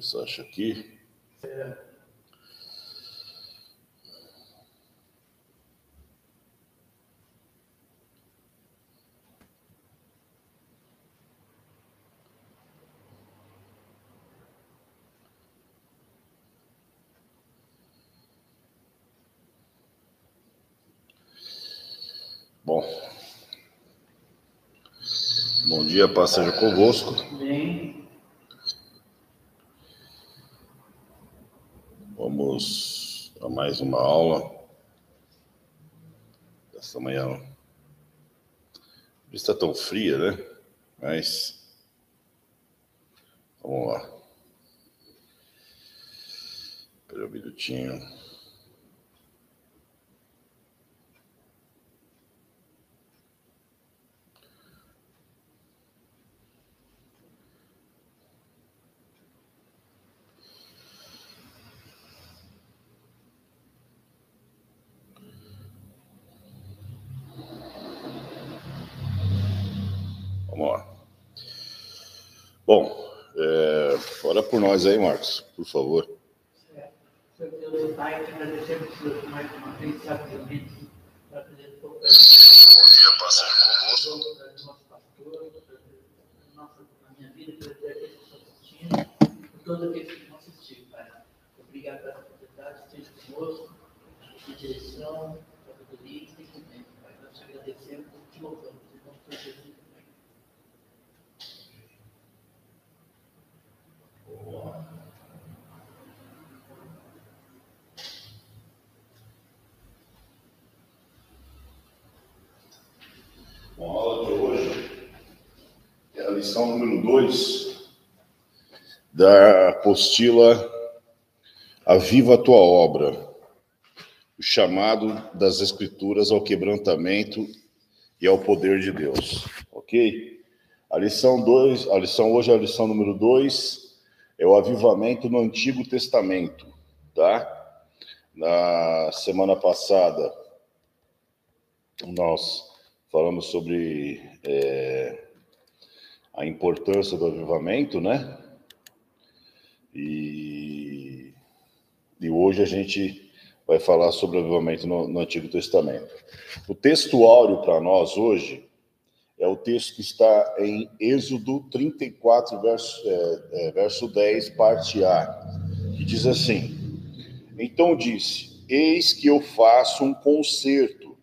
ver se eu acho aqui. Bom dia, paz seja convosco. Amém. Vamos a mais uma aula dessa manhã. Está tão fria, né? Mas vamos lá. Espera um minutinho. Vamos lá. Bom, ora por nós aí, Marcos, por favor. Senhor Deus e Pai, te agradecemos por mais uma vez, sabiamente, para fazer um pouco Bom dia, paz seja convosco. do nosso pastor, na minha vida, por aqueles que estão assistindo, por todos aqueles que vão assistir, Pai. Obrigado pela oportunidade, esteja conosco, de direção, sabedoria e entendimento, Pai. Nós te agradecemos e te louvamos, em nome de Jesus. Bom, a aula de hoje é a lição número 2 da apostila Aviva a Tua Obra, o chamado das Escrituras ao quebrantamento e ao poder de Deus, ok? A lição hoje é a lição número 2, é o avivamento no Antigo Testamento, tá? Na semana passada, nós falamos sobre a importância do avivamento, né? E hoje a gente vai falar sobre o avivamento no Antigo Testamento. O texto áureo para nós hoje é o texto que está em Êxodo 34, verso 10, parte A, que diz assim: Então disse, eis que eu faço um concerto,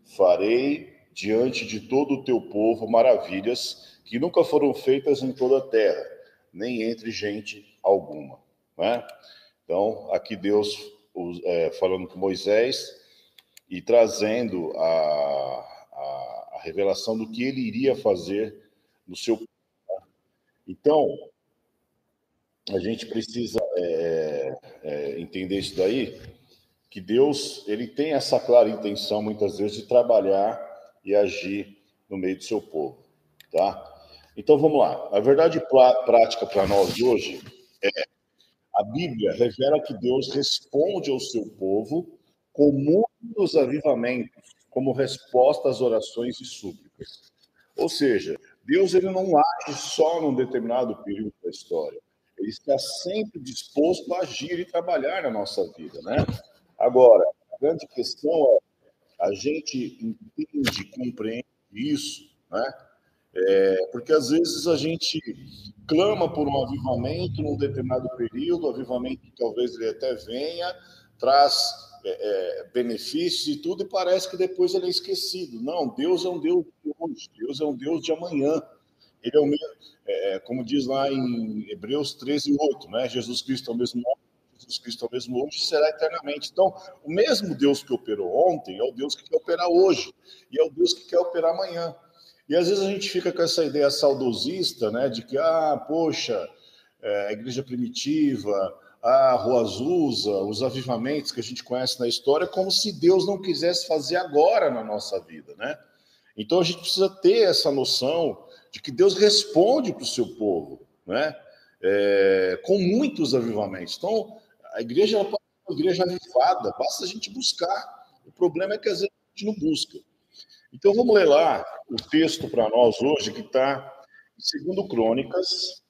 farei diante de todo o teu povo maravilhas que nunca foram feitas em toda a terra, nem entre gente alguma. Né? Então, aqui Deus falando com Moisés e trazendo a revelação do que ele iria fazer no seu povo. Então, a gente precisa entender isso daí, que Deus ele tem essa clara intenção, muitas vezes, de trabalhar e agir no meio do seu povo. Tá? Então, vamos lá. A verdade prática para nós hoje é: a Bíblia revela que Deus responde ao seu povo com muitos avivamentos, como resposta às orações e súplicas. Ou seja, Deus ele não age só num determinado período da história. Ele está sempre disposto a agir e trabalhar na nossa vida, né? Agora, a grande questão é: a gente entende, compreende isso, né? Porque às vezes a gente clama por um avivamento num determinado período, o avivamento talvez ele até venha, traz benefícios e tudo, e parece que depois ele é esquecido. Não, Deus é um Deus de hoje, Deus é um Deus de amanhã. Ele é o mesmo, como diz lá em Hebreus 13:8, né? Jesus Cristo é o mesmo ontem, Jesus Cristo é o mesmo hoje e será eternamente. Então, o mesmo Deus que operou ontem é o Deus que quer operar hoje, e é o Deus que quer operar amanhã. E às vezes a gente fica com essa ideia saudosista, né, de que, poxa, a igreja primitiva, a Rua Azusa, os avivamentos que a gente conhece na história, como se Deus não quisesse fazer agora na nossa vida, né? Então a gente precisa ter essa noção de que Deus responde para o seu povo, né? Com muitos avivamentos. Então, a igreja pode ser uma igreja avivada, basta a gente buscar. O problema é que às vezes a gente não busca. Então vamos ler lá o texto para nós hoje, que está em 2 Crônicas,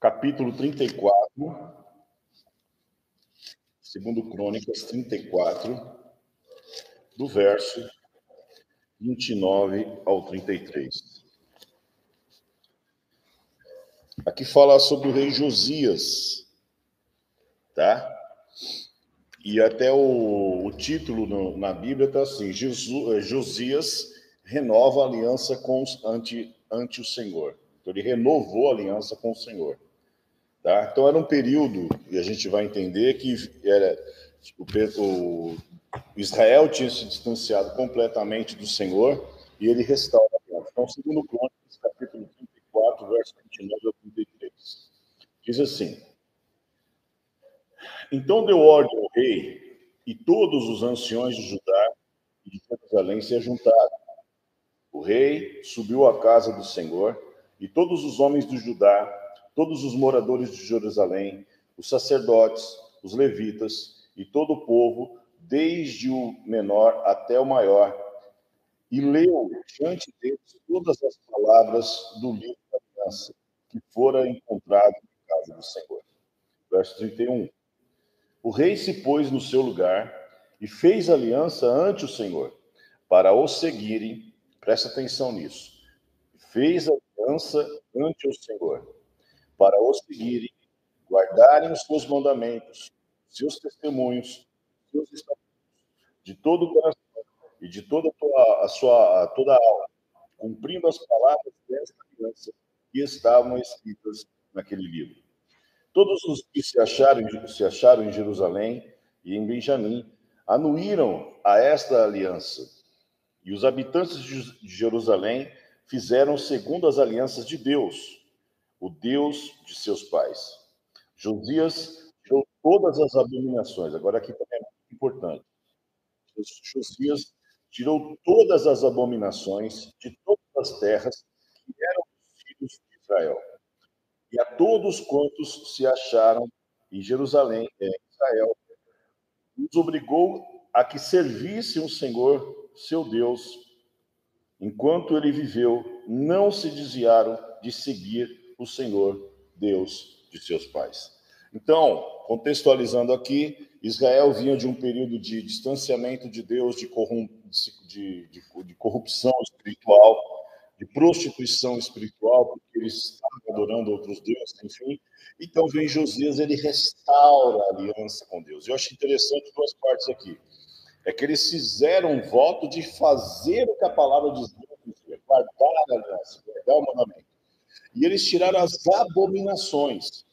capítulo 34, segundo Crônicas 34, do verso 29 ao 33. Aqui fala sobre o rei Josias, tá? E até o título na Bíblia está assim: Josias renova a aliança ante o Senhor. Então, ele renovou a aliança com o Senhor. Tá? Então, era um período, e a gente vai entender que Israel tinha se distanciado completamente do Senhor e ele restaura a aliança. Então, segundo Crônicas, capítulo 34, verso 29 ao 33. Diz assim: Então deu ordem ao rei, e todos os anciões de Judá e de Jerusalém se ajuntaram. O rei subiu à casa do Senhor, e todos os homens de Judá, todos os moradores de Jerusalém, os sacerdotes, os levitas e todo o povo, desde o menor até o maior, e leu diante deles todas as palavras do livro da aliança que fora encontrado na casa do Senhor. Verso 31. O rei se pôs no seu lugar e fez aliança ante o Senhor, para o seguirem, presta atenção nisso, fez aliança ante o Senhor, para o seguirem, guardarem os seus mandamentos, seus testemunhos, seus estatutos, de todo o coração e de toda toda a alma, cumprindo as palavras desta aliança que estavam escritas naquele livro. Todos os que se acharam em Jerusalém e em Benjamim anuíram a esta aliança. E os habitantes de Jerusalém fizeram segundo as alianças de Deus, o Deus de seus pais. Josias tirou todas as abominações. Agora aqui também é muito importante. Josias tirou todas as abominações de todas as terras que eram dos filhos de Israel. E a todos quantos se acharam em Jerusalém, Israel, os obrigou a que servissem o Senhor, seu Deus. Enquanto ele viveu, não se desviaram de seguir o Senhor, Deus de seus pais. Então, contextualizando aqui, Israel vinha de um período de distanciamento de Deus, de corrupção espiritual, de prostituição espiritual, porque eles estavam adorando outros deuses, enfim. Então, vem Josias, ele restaura a aliança com Deus. Eu acho interessante duas partes aqui. É que eles fizeram um voto de fazer o que a palavra diz, guardar a aliança, guardar o mandamento. E eles tiraram as abominações.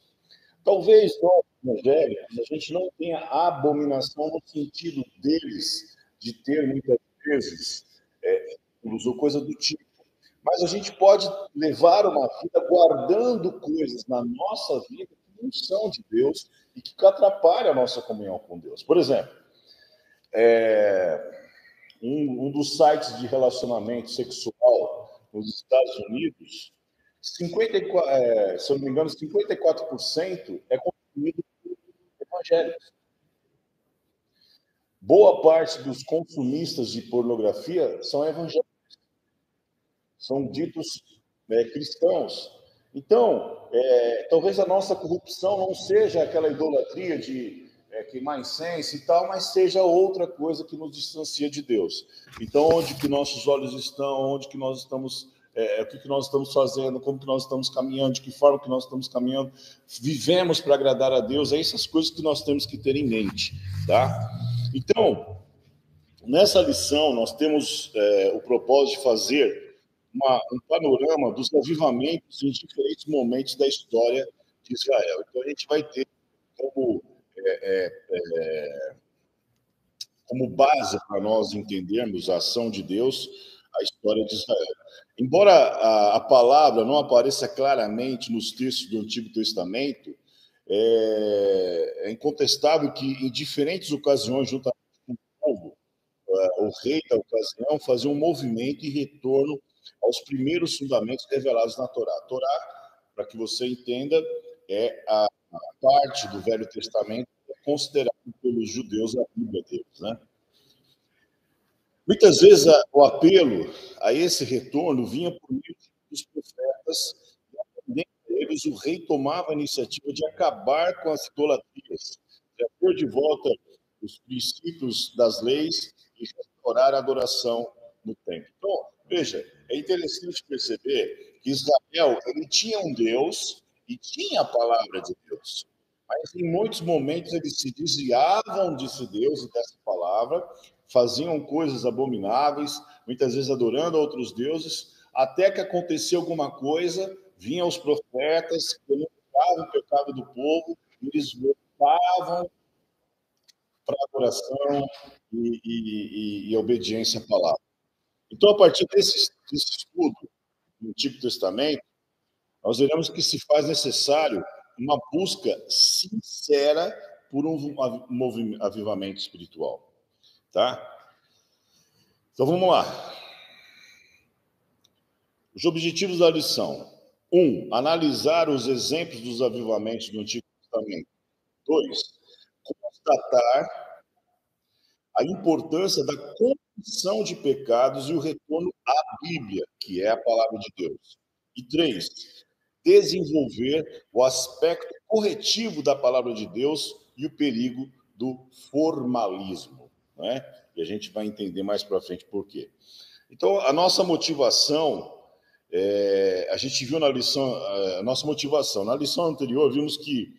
Talvez nós, evangélicos, a gente não tenha abominação no sentido deles, de ter muitas vezes ídolos ou coisa do tipo. Mas a gente pode levar uma vida guardando coisas na nossa vida que não são de Deus e que atrapalham a nossa comunhão com Deus. Por exemplo, um dos sites de relacionamento sexual nos Estados Unidos, 54, se eu não me engano, 54% é consumido por evangélicos. Boa parte dos consumistas de pornografia são evangélicos, são ditos cristãos. Então, talvez a nossa corrupção não seja aquela idolatria de queimar incenso e tal, mas seja outra coisa que nos distancia de Deus. Então, onde que nossos olhos estão, onde que nós estamos, o que nós estamos fazendo, como que nós estamos caminhando, de que forma que nós estamos caminhando, vivemos para agradar a Deus, é essas coisas que nós temos que ter em mente, tá? Então, nessa lição, nós temos o propósito de fazer um panorama dos avivamentos em diferentes momentos da história de Israel. Então, a gente vai ter como base para nós entendermos a ação de Deus, a história de Israel. Embora a palavra não apareça claramente nos textos do Antigo Testamento, é incontestável que em diferentes ocasiões, juntamente com o povo, o rei da ocasião fazia um movimento e retorno aos primeiros fundamentos revelados na Torá. A Torá, para que você entenda, é a parte do Velho Testamento considerada pelos judeus a Bíblia deles, né? Muitas vezes o apelo a esse retorno vinha por meio dos profetas, eles, o rei tomava a iniciativa de acabar com as idolatrias, de pôr de volta os princípios das leis e restaurar a adoração no templo. Então, veja, é interessante perceber que Israel ele tinha um Deus e tinha a palavra de Deus. Mas em muitos momentos eles se desviavam desse Deus e dessa palavra, faziam coisas abomináveis, muitas vezes adorando a outros deuses, até que acontecia alguma coisa, vinham os profetas, denunciavam o pecado do povo, eles voltavam para a adoração e obediência à palavra. Então, a partir desse estudo do Antigo Testamento, nós veremos que se faz necessário uma busca sincera por um avivamento espiritual. Tá? Então, vamos lá. Os objetivos da lição. 1. Analisar os exemplos dos avivamentos do Antigo Testamento. 2. Constatar a importância da confissão de pecados e o retorno à Bíblia, que é a palavra de Deus. E 3. Desenvolver o aspecto corretivo da palavra de Deus e o perigo do formalismo. Né? E a gente vai entender mais para frente por quê. Então, a nossa motivação, a gente viu na lição, a nossa motivação. Na lição anterior, vimos que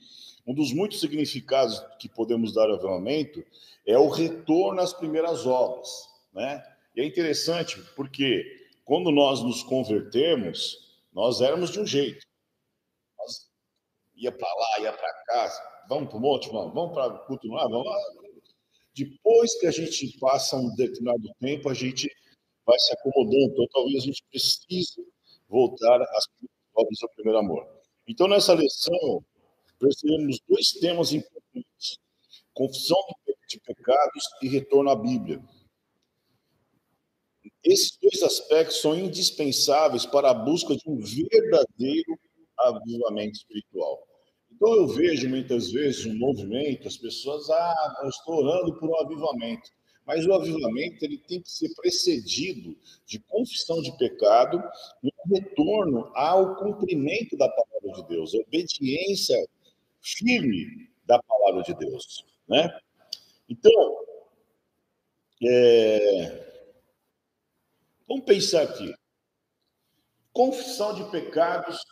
um dos muitos significados que podemos dar ao avivamento é o retorno às primeiras obras. Né? E é interessante porque quando nós nos convertemos, nós éramos de um jeito. Nós ia para lá, ia para cá, vamos para o monte, vamos para continuar, vamos lá. Depois que a gente passa um determinado tempo, a gente vai se acomodando. Então, talvez a gente precise voltar às obras do primeiro amor. Então, nessa lição, percebemos dois temas importantes: confissão de pecados e retorno à Bíblia. Esses dois aspectos são indispensáveis para a busca de um verdadeiro avivamento espiritual. Então, eu vejo muitas vezes um movimento, as pessoas, eu estou orando por um avivamento. Mas o avivamento ele tem que ser precedido de confissão de pecado e um retorno ao cumprimento da palavra de Deus, a obediência firme da palavra de Deus. Né? Então, vamos pensar aqui. Confissão de pecados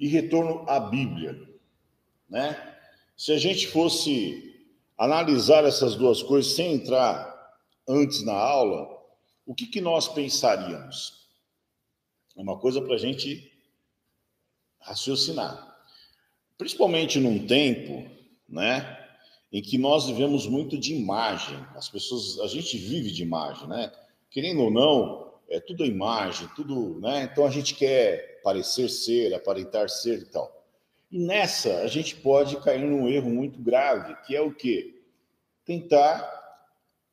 e retorno à Bíblia. Né? Se a gente fosse analisar essas duas coisas sem entrar antes na aula, o que nós pensaríamos? É uma coisa para a gente raciocinar. Principalmente num tempo, né, em que nós vivemos muito de imagem. As pessoas, a gente vive de imagem, né? Querendo ou não, é tudo imagem, tudo, né? Então a gente quer parecer ser, aparentar ser e tal. E nessa, a gente pode cair num erro muito grave, que é o quê? Tentar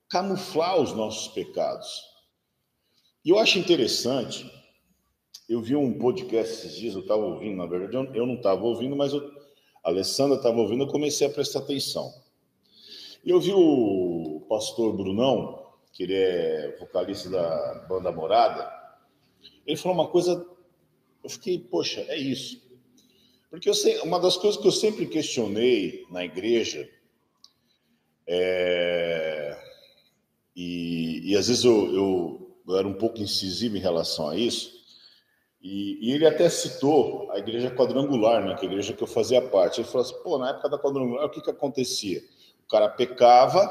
camuflar os nossos pecados. E eu acho interessante, eu vi um podcast esses dias, eu estava ouvindo, na verdade, eu não estava ouvindo, mas a Alessandra estava ouvindo, eu comecei a prestar atenção. E eu vi o pastor Brunão, que ele é vocalista da banda Morada, ele falou uma coisa, eu fiquei, poxa, é isso. Porque uma das coisas que eu sempre questionei na igreja, e às vezes eu era um pouco incisivo em relação a isso, e ele até citou a igreja quadrangular, né, que é a igreja que eu fazia parte. Ele falou assim, pô, na época da quadrangular, o que acontecia? O cara pecava,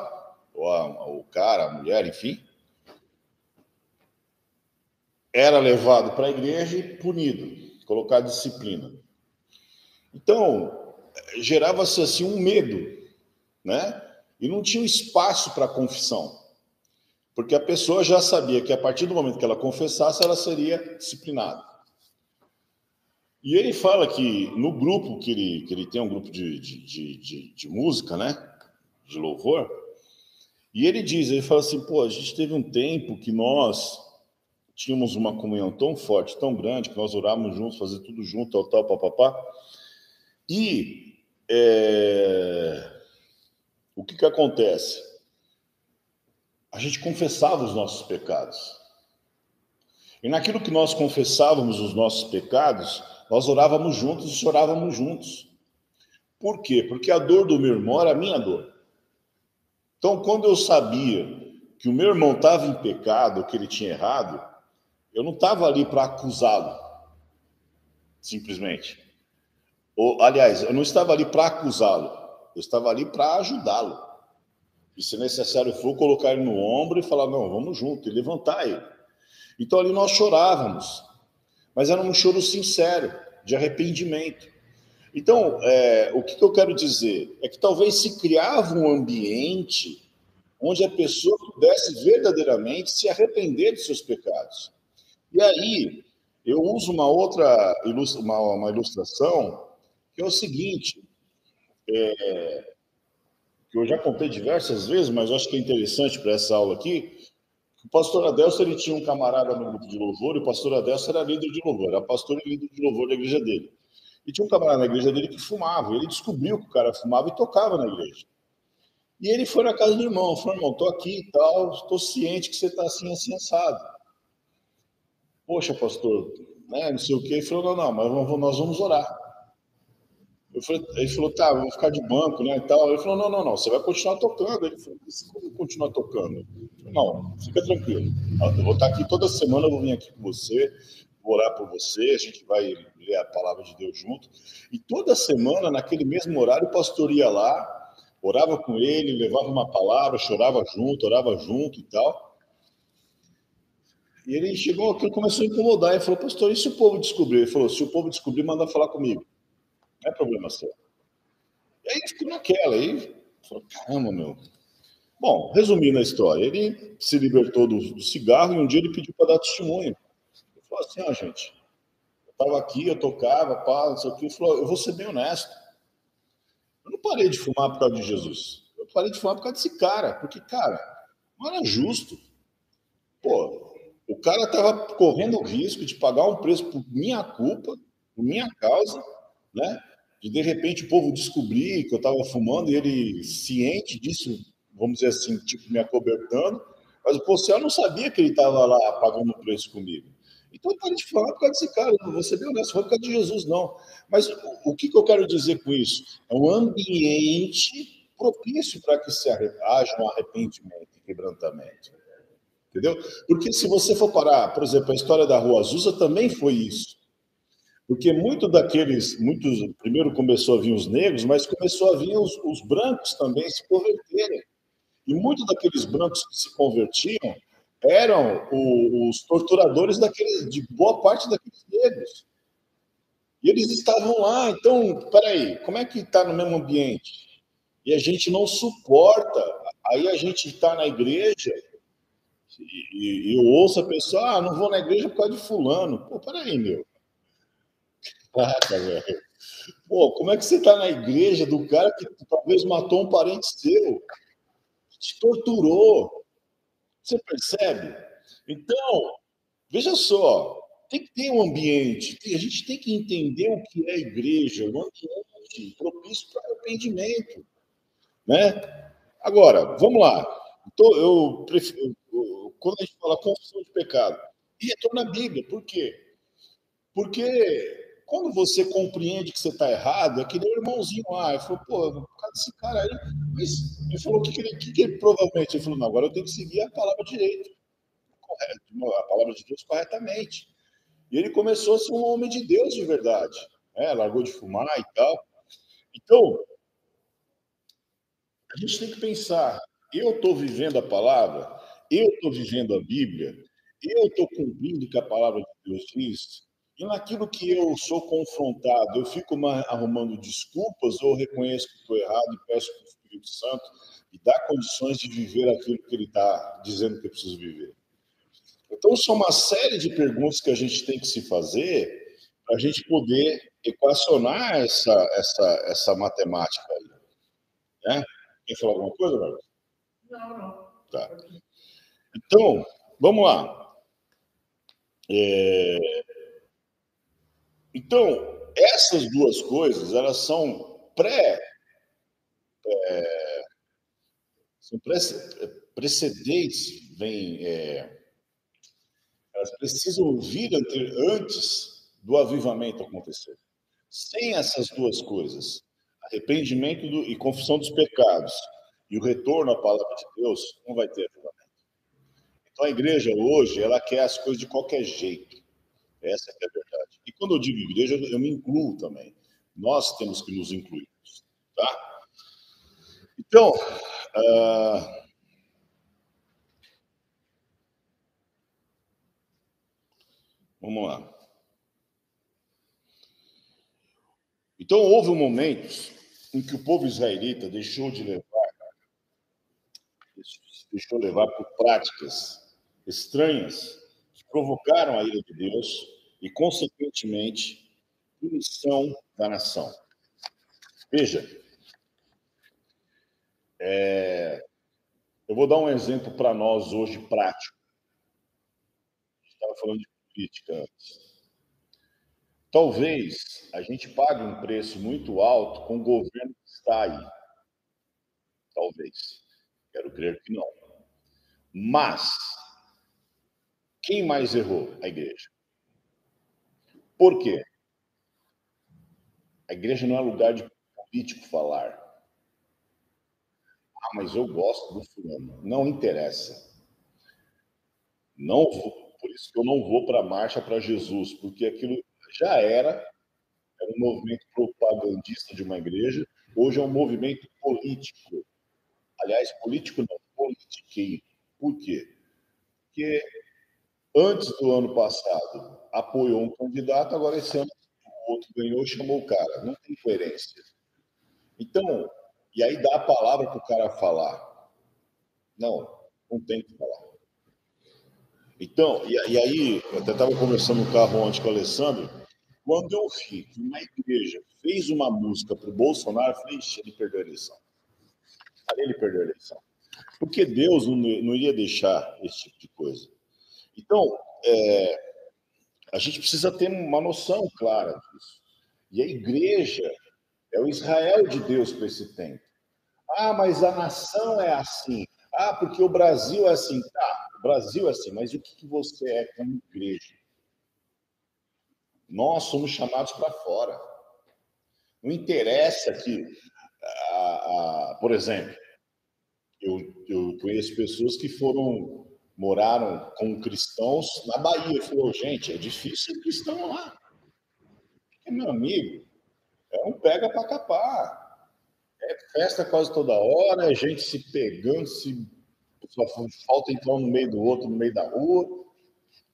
ou o cara, a mulher, enfim, era levado para a igreja e punido, colocado disciplina. Então, gerava-se assim um medo, né? E não tinha espaço para confissão. Porque a pessoa já sabia que a partir do momento que ela confessasse, ela seria disciplinada. E ele fala que no grupo que ele tem um grupo de música, né? De louvor. E ele fala assim, pô, a gente teve um tempo que nós tínhamos uma comunhão tão forte, tão grande, que nós orávamos juntos, fazia tudo junto, tal, papapá. E o que acontece? A gente confessava os nossos pecados. E naquilo que nós confessávamos os nossos pecados, nós orávamos juntos e chorávamos juntos. Por quê? Porque a dor do meu irmão era a minha dor. Então, quando eu sabia que o meu irmão estava em pecado, que ele tinha errado, eu não estava ali para acusá-lo, simplesmente. Ou, aliás, eu não estava ali para acusá-lo, eu estava ali para ajudá-lo. E se necessário for, colocar ele no ombro e falar, não, vamos junto, e levantar ele. Então ali nós chorávamos, mas era um choro sincero, de arrependimento. Então, o que eu quero dizer? É que talvez se criava um ambiente onde a pessoa pudesse verdadeiramente se arrepender dos seus pecados. E aí, eu uso uma outra uma ilustração, que é o seguinte, que eu já contei diversas vezes, mas eu acho que é interessante para essa aula aqui. O pastor Adelso, ele tinha um camarada no grupo de louvor, e o pastor Adelso era líder de louvor, era pastor e líder de louvor da igreja dele. E tinha um camarada na igreja dele que fumava, e ele descobriu que o cara fumava e tocava na igreja. E ele foi na casa do irmão, falou, irmão, tô aqui e tal, estou ciente que você está assim, assim, assado. Poxa, pastor, né, não sei o quê. Ele falou, não, mas nós vamos orar. Ele falou, tá, vamos ficar de banco, né, e tal. Ele falou, não, você vai continuar tocando. Ele falou, como continuar tocando? Eu falei, não, fica tranquilo. Eu vou estar aqui toda semana, eu vou vir aqui com você, vou orar por você, a gente vai ler a palavra de Deus junto. E toda semana, naquele mesmo horário, o pastor ia lá, orava com ele, levava uma palavra, chorava junto, orava junto e tal. E ele chegou aqui e começou a incomodar. Ele falou, pastor, e se o povo descobrir? Ele falou, se o povo descobrir, manda falar comigo. Não é problema seu. E aí ficou naquela. Aí falou, caramba, meu. Bom, resumindo a história, ele se libertou do cigarro e um dia ele pediu para dar testemunho. Ele falou assim, gente, eu estava aqui, eu tocava, pá, não sei o que. Ele falou, eu vou ser bem honesto. Eu não parei de fumar por causa de Jesus. Eu parei de fumar por causa desse cara. Porque, cara, não era justo. Pô, o cara estava correndo o risco de pagar um preço por minha culpa, por minha causa, né? De repente o povo descobrir que eu estava fumando e ele ciente disso, vamos dizer assim, tipo me acobertando, mas o policial não sabia que ele estava lá pagando o preço comigo. Então eu parei de falar por causa desse cara, não vou ser bem honesto, não foi por causa de Jesus, não. Mas o que eu quero dizer com isso? É um ambiente propício para que se haja um arrependimento e quebrantamento. Entendeu? Porque se você for parar, por exemplo, a história da Rua Azusa também foi isso. Porque muitos, primeiro começou a vir os negros, mas começou a vir os brancos também se converterem. E muitos daqueles brancos que se convertiam eram os torturadores de boa parte daqueles negros. E eles estavam lá, então, peraí, como é que está no mesmo ambiente? E a gente não suporta, aí a gente está na igreja e eu ouço a pessoa, não vou na igreja por causa de fulano. Pô, peraí, meu. Caraca, velho. Pô, como é que você está na igreja do cara que talvez matou um parente seu, que te torturou? Você percebe? Então, veja só, tem que ter um ambiente, a gente tem que entender o que é a igreja, um ambiente propício para arrependimento, né? Agora, vamos lá. Então, quando a gente fala confissão de pecado, e retorna à Bíblia, por quê? Porque quando você compreende que você está errado, é que nem o irmãozinho lá, ele falou, pô, por causa desse cara aí, mas ele falou, que ele provavelmente, ele falou, não, agora eu tenho que seguir a palavra direito, a palavra de Deus corretamente. E ele começou a ser um homem de Deus de verdade, né? Largou de fumar e tal. Então, a gente tem que pensar, eu estou vivendo a palavra, eu estou vivendo a Bíblia, eu estou cumprindo o que a palavra de Deus diz, e naquilo que eu sou confrontado, eu fico arrumando desculpas ou reconheço que estou errado e peço para o Espírito Santo e dá condições de viver aquilo que ele está dizendo que eu preciso viver. Então, são uma série de perguntas que a gente tem que se fazer para a gente poder equacionar essa matemática aí, né? Quer falar alguma coisa, Marcos? Não. Tá. Então, vamos lá. Então, essas duas coisas, elas são são precedentes, Elas precisam vir antes do avivamento acontecer. Sem essas duas coisas, arrependimento e confissão dos pecados e o retorno à palavra de Deus, não vai ter avivamento. Então a igreja hoje, ela quer as coisas de qualquer jeito. Essa é a verdade. E quando eu digo igreja, eu me incluo também. Nós temos que nos incluir. Tá? Então, vamos lá. Então, houve momentos em que o povo israelita deixou levar por práticas estranhas que provocaram a ira de Deus e, consequentemente, punição da nação. Veja, eu vou dar um exemplo para nós hoje prático. A gente estava falando de política antes. Talvez a gente pague um preço muito alto com o governo que está aí. Talvez. Quero crer que não. Mas, quem mais errou? A igreja. Por quê? A igreja não é lugar de político falar. Ah, mas eu gosto do fulano. Não interessa. Não vou, por isso que eu não vou para a marcha para Jesus, porque aquilo já era um movimento propagandista de uma igreja, hoje é um movimento político. Aliás, político não, politiqueiro. Por quê? Porque antes do ano passado apoiou um candidato, agora esse ano o outro ganhou e chamou o cara. Não tem coerência. Então, e aí dá a palavra para o cara falar. Não, não tem que falar. Então, e aí, eu até estava conversando no carro ontem com o Alessandro, quando eu vi que uma igreja fez uma música para o Bolsonaro, eu falei, ixi, ele perdeu a eleição. Aí ele perdeu a eleição. Porque Deus não iria deixar esse tipo de coisa. Então, a gente precisa ter uma noção clara disso. E a igreja é o Israel de Deus para esse tempo. Ah, mas a nação é assim. Ah, porque o Brasil é assim. Tá, o Brasil é assim, mas o que você é como igreja? Nós somos chamados para fora. Não interessa que, por exemplo, eu conheço pessoas que moraram com cristãos na Bahia. Falou, gente, é difícil ser cristão lá. Porque, meu amigo, é um pega para capar. É festa quase toda hora, é gente se pegando, só falta entrar um no meio do outro, no meio da rua.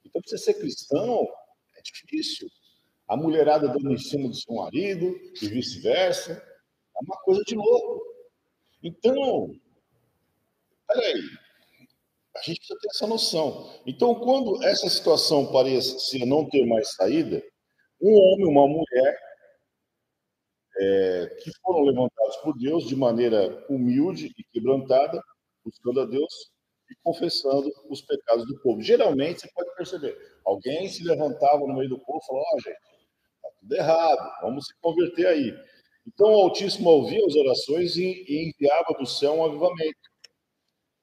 Então, para você ser cristão, é difícil. A mulherada dando em cima do seu marido e vice-versa. É uma coisa de louco. Então, peraí, a gente precisa ter essa noção. Então, quando essa situação parecia não ter mais saída, um homem, uma mulher, que foram levantados por Deus de maneira humilde e quebrantada, buscando a Deus e confessando os pecados do povo. Geralmente, você pode perceber, alguém se levantava no meio do povo e falou, ó, gente, está tudo errado, vamos se converter aí. Então, o Altíssimo ouvia as orações e enviava do céu um avivamento,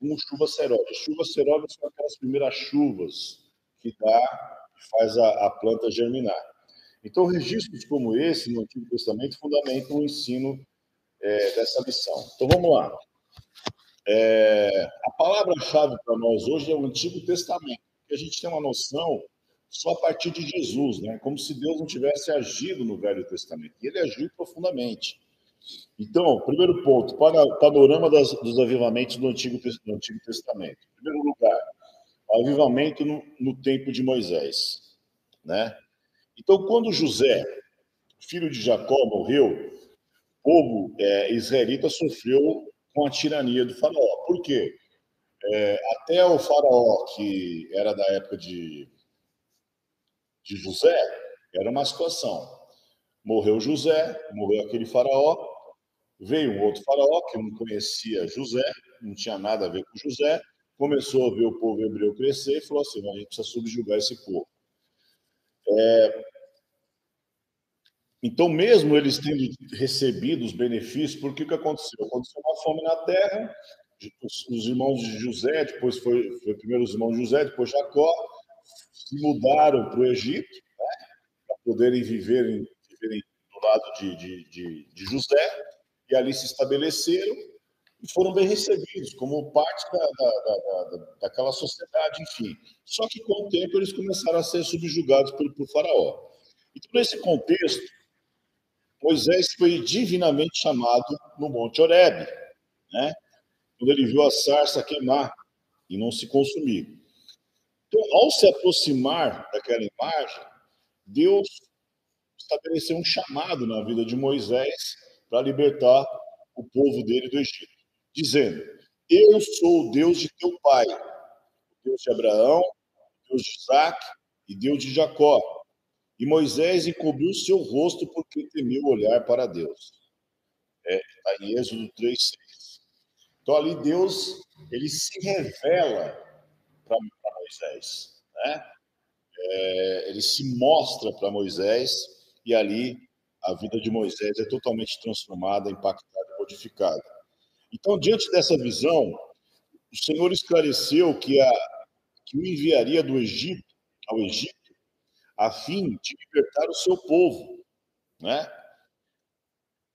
como chuvas seródias. Chuvas seródias são aquelas primeiras chuvas que faz a planta germinar. Então, registros como esse no Antigo Testamento fundamentam o ensino dessa lição. Então, vamos lá. A palavra-chave para nós hoje é o Antigo Testamento, porque a gente tem uma noção só a partir de Jesus, né? Como se Deus não tivesse agido no Velho Testamento. E ele agiu profundamente. Então, primeiro ponto, panorama dos avivamentos do Antigo Testamento. Em primeiro lugar, o avivamento no tempo de Moisés, né? Então, quando José, filho de Jacó, morreu, o povo israelita sofreu com a tirania do faraó. Por quê? Até o faraó, que era da época de José, era uma situação. Morreu José, morreu aquele faraó, veio um outro faraó que não conhecia José, não tinha nada a ver com José, começou a ver o povo hebreu crescer e falou assim, a gente precisa subjugar esse povo. Então, mesmo eles tendo recebido os benefícios, por que aconteceu? Aconteceu uma fome na terra, os irmãos de José, depois foi primeiro os irmãos de José, depois Jacó, se mudaram para o Egito, né, para poderem viverem do lado de José, e ali se estabeleceram e foram bem recebidos, como parte daquela sociedade, enfim. Só que, com o tempo, eles começaram a ser subjugados por Faraó. Então, nesse contexto, Moisés foi divinamente chamado no Monte Horebe, né, quando ele viu a sarça queimar e não se consumir. Então, ao se aproximar daquela imagem, Deus estabeleceu um chamado na vida de Moisés para libertar o povo dele do Egito, dizendo: eu sou o Deus de teu pai, o Deus de Abraão, o Deus de Isaac e Deus de Jacó. E Moisés encobriu seu rosto porque temeu olhar para Deus. Está em Êxodo 3:6. Então ali Deus ele se revela para Moisés, né? Ele se mostra para Moisés e ali a vida de Moisés é totalmente transformada, impactada, modificada. Então, diante dessa visão, o Senhor esclareceu que o enviaria ao Egito a fim de libertar o seu povo, né?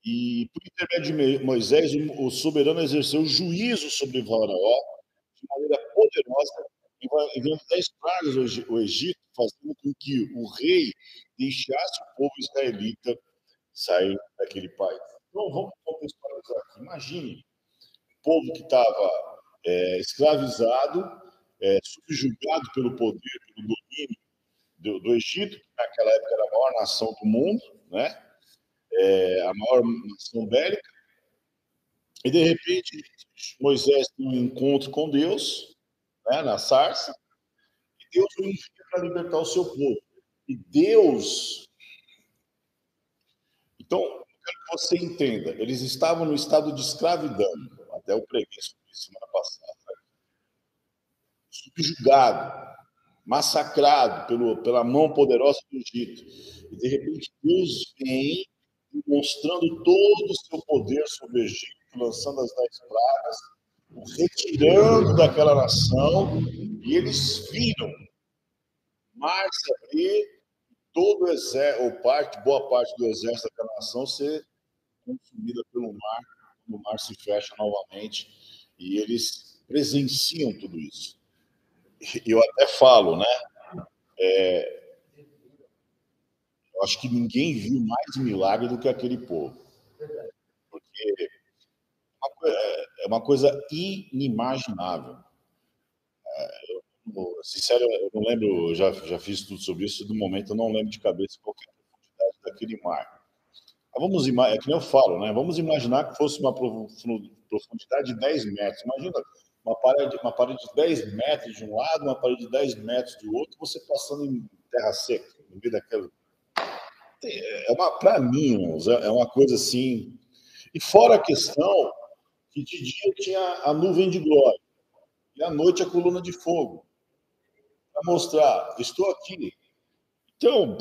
E por intermédio de Moisés, o soberano exerceu juízo sobre Faraó de maneira poderosa, enviando 10 pragas ao Egito, fazendo com que o rei deixasse o povo israelita sair daquele país. Então, vamos contextualizar aqui. Imagine o povo que estava escravizado, subjugado pelo poder, pelo domínio do Egito, que naquela época era a maior nação do mundo, né? A maior nação bélica, e de repente Moisés tem um encontro com Deus, né, na sarça, e Deus o envia para libertar o seu povo. E Deus. Então, eu quero que você entenda, eles estavam no estado de escravidão, até eu preguei sobre isso semana passada, subjugado, massacrado pela mão poderosa do Egito. E de repente Deus vem mostrando todo o seu poder sobre o Egito, lançando as 10 pragas, retirando daquela nação, e eles viram o mar se abrir, todo o exército, ou boa parte do exército daquela nação ser consumida pelo mar, quando o mar se fecha novamente, e eles presenciam tudo isso. E eu até falo, né? Eu acho que ninguém viu mais milagre do que aquele povo. Porque é uma coisa inimaginável. Sincero, eu não lembro, eu já fiz tudo sobre isso, no momento eu não lembro de cabeça qual que é a profundidade daquele mar. Mas é que nem eu falo, né? Vamos imaginar que fosse uma profundidade de 10 metros. Imagina uma parede de 10 metros de um lado, uma parede de 10 metros do outro, você passando em terra seca, no meio daquela. Para mim, é uma coisa assim. E fora a questão que de dia tinha a nuvem de glória e à noite a coluna de fogo, para mostrar, estou aqui. Então,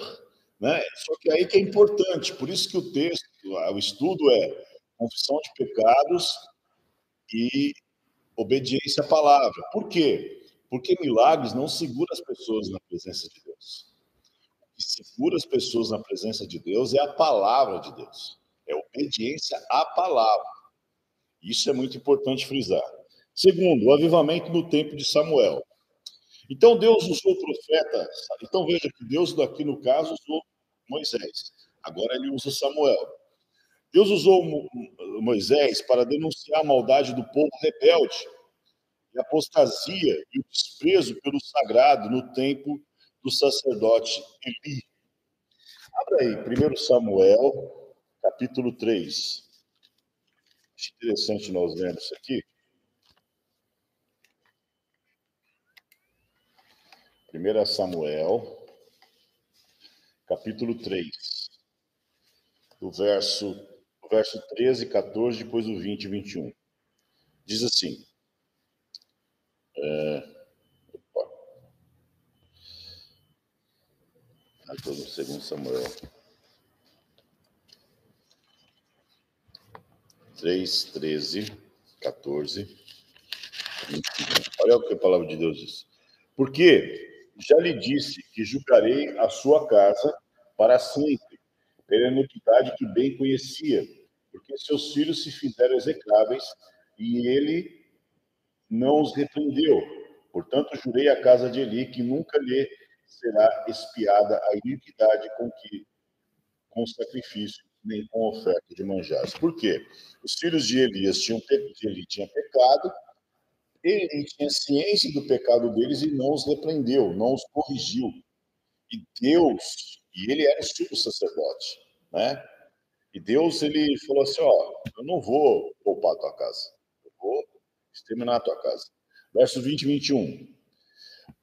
né, só que aí que é importante, por isso que o texto, o estudo é confissão de pecados e obediência à palavra. Por quê? Porque milagres não seguram as pessoas na presença de Deus. O que segura as pessoas na presença de Deus é a palavra de Deus. É obediência à palavra. Isso é muito importante frisar. Segundo, o avivamento no tempo de Samuel. Então Deus usou o profeta. Então veja que Deus aqui no caso usou Moisés. Agora ele usa Samuel. Deus usou Moisés para denunciar a maldade do povo rebelde, e a apostasia e o desprezo pelo sagrado no tempo do sacerdote Eli. Abra aí, 1 Samuel, capítulo 3. Acho interessante nós lermos isso aqui. 1 Samuel, capítulo 3, o verso 13, 14, depois o 20 e 21. Diz assim, estou no 2 Samuel 3, 13, 14, 21. Olha o que a palavra de Deus diz. Por quê? Já lhe disse que julgarei a sua casa para sempre, pela iniquidade que bem conhecia, porque seus filhos se fizeram execráveis e ele não os repreendeu. Portanto, jurei à casa de Eli que nunca lhe será expiada a iniquidade com sacrifício, nem com oferta de manjares. Por quê? Os filhos de Eli tinham pecado, ele tinha ciência do pecado deles e não os repreendeu, não os corrigiu. E ele era o sumo sacerdote, né? E Deus, ele falou assim, ó, eu não vou poupar a tua casa, eu vou exterminar a tua casa. Verso 20 e 21.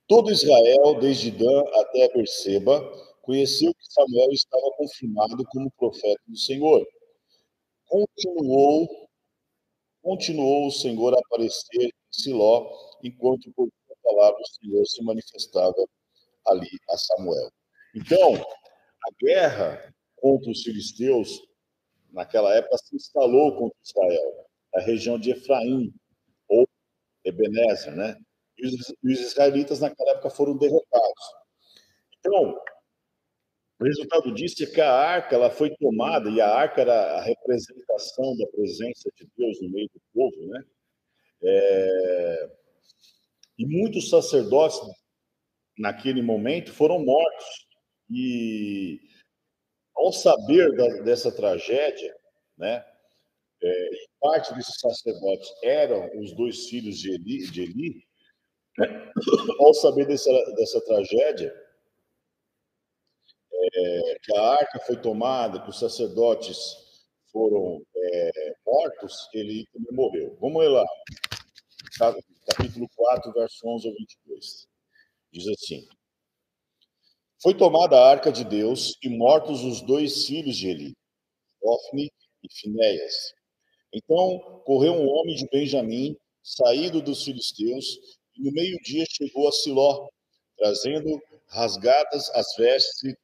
Todo Israel, desde Dan até Berseba, conheceu que Samuel estava confirmado como profeta do Senhor. Continuou, continuou o Senhor a aparecer em Siló, enquanto por sua palavra o Senhor se manifestava ali a Samuel. Então, a guerra contra os filisteus, naquela época, se instalou contra Israel, a região de Efraim, ou Ebenezer, né? E os israelitas, naquela época, foram derrotados. Então, o resultado disso é que a arca ela foi tomada, e a arca era a representação da presença de Deus no meio do povo, né? E muitos sacerdotes, naquele momento, foram mortos. E, ao saber dessa tragédia, né? Parte desses sacerdotes eram os dois filhos de Eli. Ao saber dessa tragédia, que a arca foi tomada, que os sacerdotes foram mortos, ele também morreu. Vamos ler lá, capítulo 4, verso 11 ao 22. Diz assim: Foi tomada a arca de Deus e mortos os dois filhos de Eli, Ofni e Finéias. Então correu um homem de Benjamim, saído dos filisteus, e no meio-dia chegou a Siló, trazendo rasgadas as vestes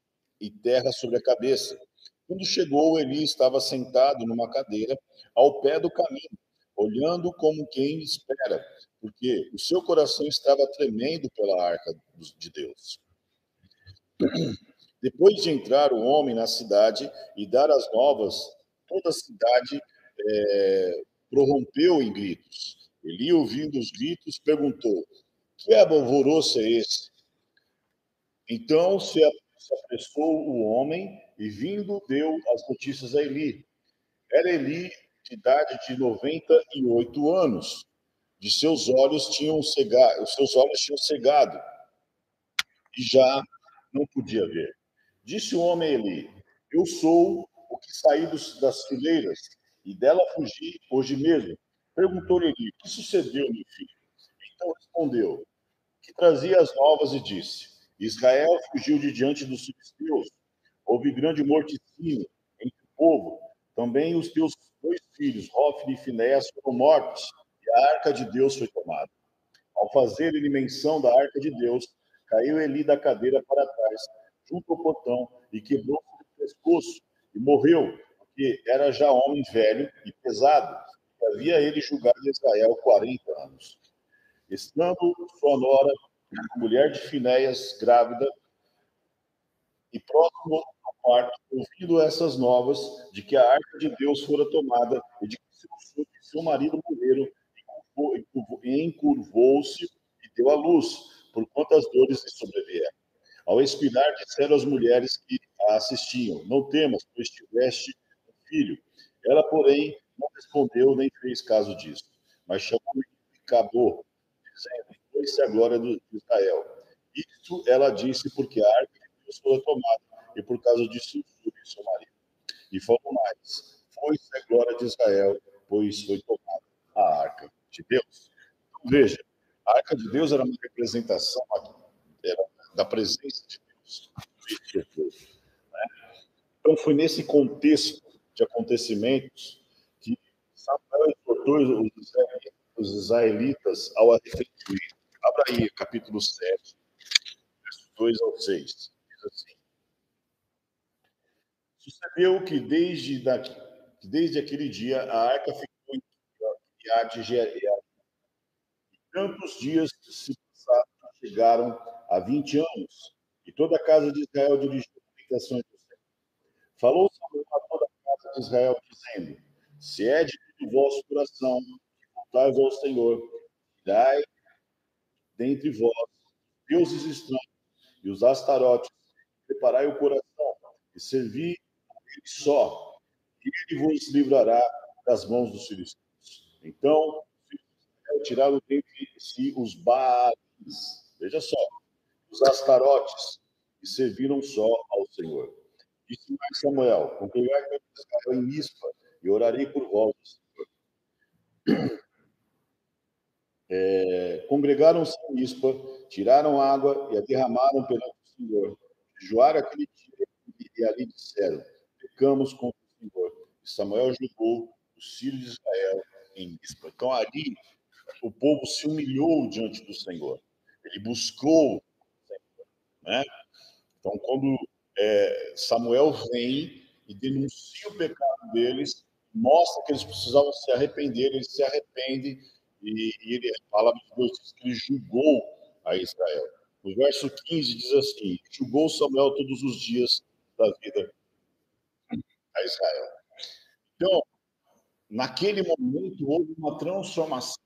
e terra sobre a cabeça. Quando chegou, Eli estava sentado numa cadeira ao pé do caminho, olhando como quem espera, porque o seu coração estava tremendo pela arca de Deus. Depois de entrar o homem na cidade e dar as novas, toda a cidade prorrompeu em gritos. Eli, ouvindo os gritos, perguntou: Que alvoroço é esse? Então se apressou o homem e, vindo, deu as notícias a Eli. Era Eli de idade de 98 anos. De seus olhos tinham cegado, os seus olhos tinham cegado e já não podia ver. Disse o homem a Eli: Eu sou o que saí das fileiras e dela fugi hoje mesmo. Perguntou-lhe Eli: O que sucedeu, meu filho? Então respondeu: Que trazia as novas e disse: Israel fugiu de diante dos filisteus. Houve grande morticínio entre o povo. Também os teus dois filhos, Hofni e Finéias, foram mortos, e a arca de Deus foi tomada. Ao fazer ele menção da arca de Deus, caiu Eli da cadeira para trás, junto ao portão, e quebrou-se o pescoço, e morreu, porque era já homem velho e pesado, e havia ele julgado Israel 40 anos. Estando sua nora, a mulher de Finéias, grávida, e próximo ao parto, ouvindo essas novas de que a arca de Deus fora tomada e de que seu marido morreram, encurvou-se e deu à luz, por quantas dores lhe sobrevieram. Ao expirar, disseram as mulheres que a assistiam: Não temas, pois tiveste um filho. Ela, porém, não respondeu nem fez caso disso, mas chamou e acabou, dizendo: Foi-se a glória de Israel. Isso ela disse porque a arca de Deus foi tomada, e por causa disso seu marido. E falou mais: Foi-se a glória de Israel, pois foi tomada a arca de Deus. Então, veja, a arca de Deus era uma representação da presença de Deus. Então, foi nesse contexto de acontecimentos que Samuel exortou os israelitas ao arrependimento. Abra aí, capítulo 7, versos 2 ao 6. Diz assim: Sucedeu que desde aquele dia a arca ficou em Kiriat Jearim. Tantos dias se passaram, chegaram há 20 anos, e toda a casa de Israel dirigiu comunicações do Senhor. Falou Samuel a toda a casa de Israel, dizendo: se é de todo o vosso coração que voltais ao Senhor, tirai dentre vós deuses estranhos e os astarotes, preparai o coração e servi ele só, e ele vos livrará das mãos dos filisteus. Então, tiraram dentre si os Baales, veja só, os astarotes, e serviram só ao Senhor. Disse mais Samuel: congregai com Israel em Mispa, e orarei por vós. Congregaram-se em Mispa, tiraram água e a derramaram perante o Senhor. Jejuaram aquele dia e ali disseram: pecamos contra o Senhor. E Samuel julgou os filhos de Israel em Mispa. Então ali o povo se humilhou diante do Senhor. Ele buscou o Senhor, né? Então quando Samuel vem e denuncia o pecado deles, mostra que eles precisavam se arrepender, eles se arrependem e a palavra de Deus diz que ele julgou a Israel. No verso 15 diz assim: julgou Samuel todos os dias da vida a Israel. Então, naquele momento houve uma transformação,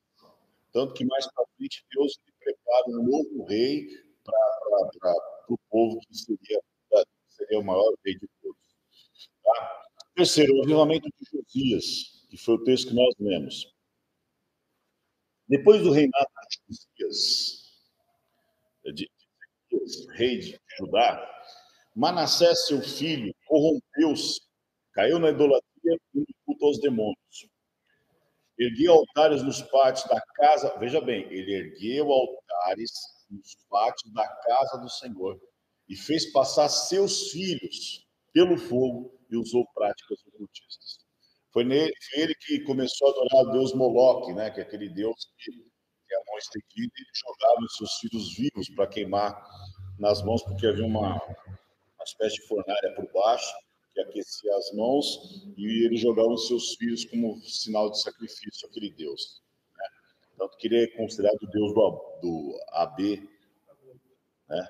tanto que mais para frente Deus prepara um novo rei para o povo que seria o maior rei de todos. Tá? Terceiro, o avivamento de Josias, que foi o texto que nós lemos. Depois do reinado de Josias, rei de Judá, Manassés, seu filho, corrompeu-se, caiu na idolatria e no culto aos demônios. Ergueu altares nos pátios da casa, veja bem, ele ergueu altares nos pátios da casa do Senhor e fez passar seus filhos pelo fogo e usou práticas ocultistas. Foi ele que começou a adorar o deus Moloque, né, que é aquele deus que a mão estendida e jogava os seus filhos vivos para queimar nas mãos, porque havia uma espécie de fornalha por baixo que aquecia as mãos e ele jogava os seus filhos como sinal de sacrifício àquele deus, né? Tanto que ele é considerado o deus do AB, né?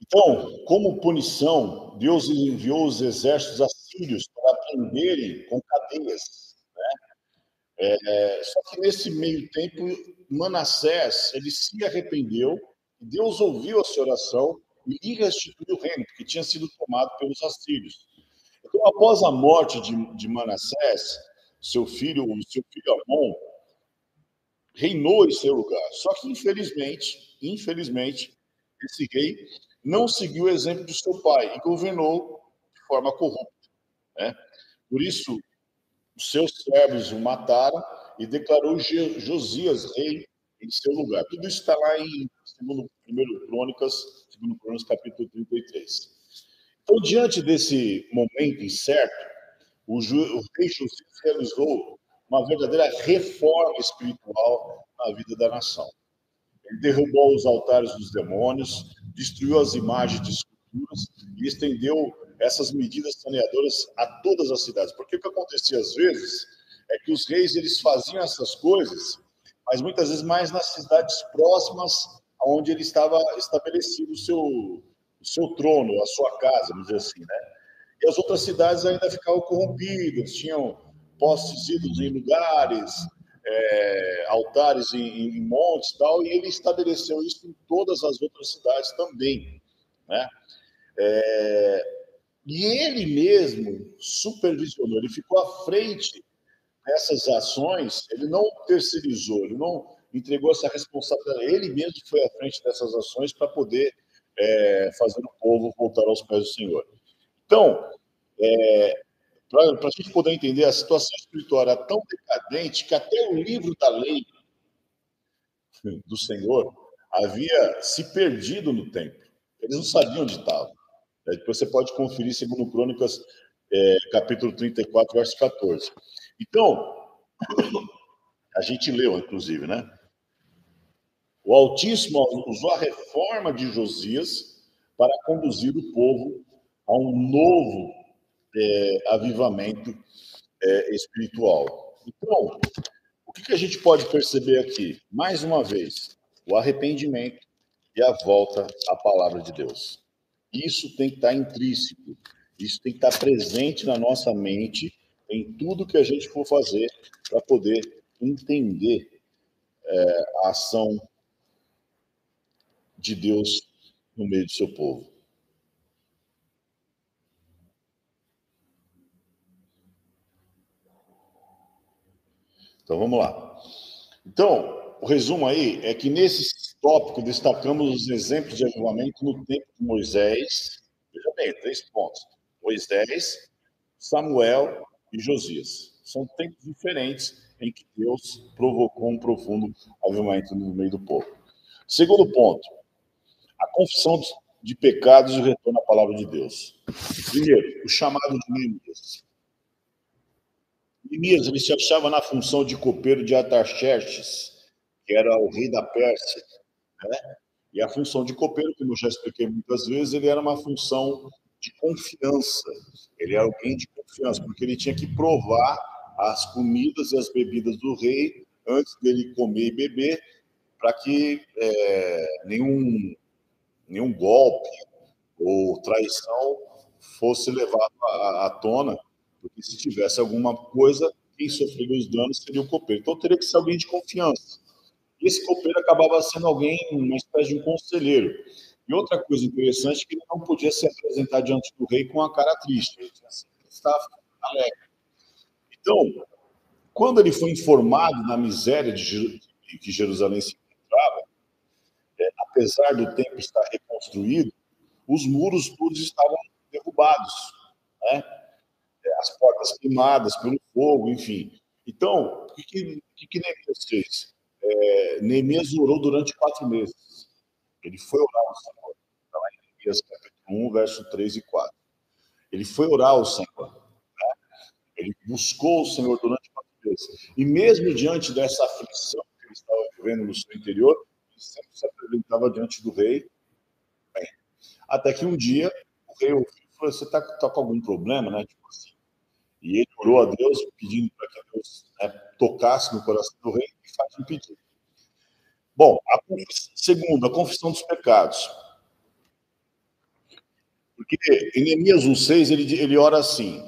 Então, como punição, Deus enviou os exércitos assírios para prenderem com cadeias, né? Só que nesse meio tempo, Manassés, ele se arrependeu, e Deus ouviu a sua oração e lhe restituiu o reino, que tinha sido tomado pelos assírios. Então, após a morte de Manassés, o seu filho Amon reinou em seu lugar. Só que, infelizmente, esse rei não seguiu o exemplo de seu pai e governou de forma corrupta, né? Por isso, os seus servos o mataram e declarou Josias rei em seu lugar. Tudo isso está lá em 2 Crônicas, capítulo 33. Então, diante desse momento incerto, o rei Josias realizou uma verdadeira reforma espiritual na vida da nação. Ele derrubou os altares dos demônios, destruiu as imagens de esculturas e estendeu essas medidas saneadoras a todas as cidades. Porque o que acontecia às vezes é que os reis eles faziam essas coisas, mas muitas vezes mais nas cidades próximas onde ele estava estabelecido o seu trono, a sua casa, vamos dizer assim, né? E as outras cidades ainda ficavam corrompidas, tinham postes ídolos em lugares, altares em montes e tal, e ele estabeleceu isso em todas as outras cidades também, né? E ele mesmo supervisionou, ele ficou à frente dessas ações, ele não terceirizou, ele não entregou essa responsabilidade, ele mesmo foi à frente dessas ações para poder fazer o povo voltar aos pés do Senhor. Então, para a gente poder entender, a situação espiritual era tão decadente que até o livro da lei do Senhor havia se perdido no templo. Eles não sabiam onde estava. Depois você pode conferir, segundo Crônicas, capítulo 34, verso 14. Então, a gente leu, inclusive, né? O Altíssimo usou a reforma de Josias para conduzir o povo a um novo avivamento espiritual. Então, o que a gente pode perceber aqui? Mais uma vez, o arrependimento e a volta à palavra de Deus. Isso tem que estar intrínseco, isso tem que estar presente na nossa mente, em tudo que a gente for fazer, para poder entender a ação de Deus no meio do seu povo. Então, vamos lá. Então, o resumo aí é que nesse tópico destacamos os exemplos de avivamento no tempo de Moisés. Veja bem, 3 pontos. Moisés, Samuel e Josias. São tempos diferentes em que Deus provocou um profundo avivamento no meio do povo. Segundo ponto, a confissão de pecados e o retorno à palavra de Deus. Primeiro, o chamado de Neemias. Neemias, ele se achava na função de copeiro de Artaxerxes, que era o rei da Pérsia, né? E a função de copeiro, como eu já expliquei muitas vezes, ele era uma função de confiança. Ele era alguém de confiança, porque ele tinha que provar as comidas e as bebidas do rei antes dele comer e beber, para que nenhum golpe ou traição fosse levado à tona, porque se tivesse alguma coisa, quem sofreria os danos seria o copeiro. Então teria que ser alguém de confiança. E esse copeiro acabava sendo alguém, uma espécie de um conselheiro. E outra coisa interessante é que ele não podia se apresentar diante do rei com a cara triste, ele tinha que estar alegre. Então, quando ele foi informado da miséria de que Jerusalém se encontrava, apesar do templo estar reconstruído, os muros todos estavam derrubados, né? As portas queimadas pelo fogo, enfim. Então, o que Neemias fez? Neemias orou durante 4 meses. Ele foi orar ao Senhor. Está lá em Neemias capítulo 1, verso 3 e 4. Ele foi orar ao Senhor. Né? Ele buscou o Senhor durante 4 meses. E mesmo diante dessa aflição que ele estava vivendo no seu interior, ele sempre se apresentava diante do rei. Bem, até que um dia o rei ouviu e falou: você está com algum problema, né? Tipo assim. E ele orou a Deus, pedindo para que Deus tocasse no coração do rei e faz um pedido. Bom, segundo, a confissão dos pecados. Porque em Neemias 1,6 ele ora assim: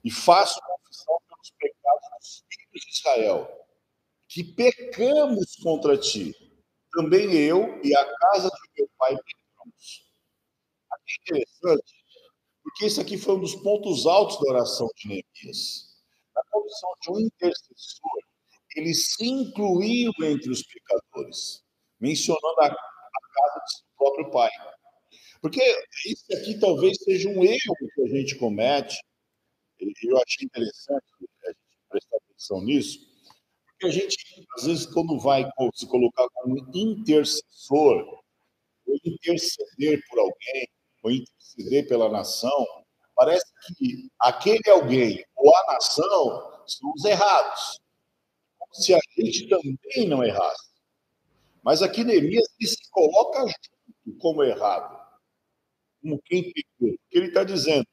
e faço confissão pelos pecados dos filhos de Israel, que pecamos contra ti. Também eu e a casa de meu pai pecamos. Aqui é interessante, porque isso aqui foi um dos pontos altos da oração de Neemias. Na condição de um intercessor, ele se incluiu entre os pecadores, mencionando a casa de seu próprio pai. Porque isso aqui talvez seja um erro que a gente comete, e eu achei interessante a gente prestar atenção nisso, porque a gente, às vezes, quando vai se colocar como intercessor, ou interceder por alguém, ou interceder pela nação, parece que aquele alguém ou a nação são os errados, como se a gente também não errasse. Mas aqui Neemias ele se coloca junto como errado, como quem pecou. Porque ele está dizendo,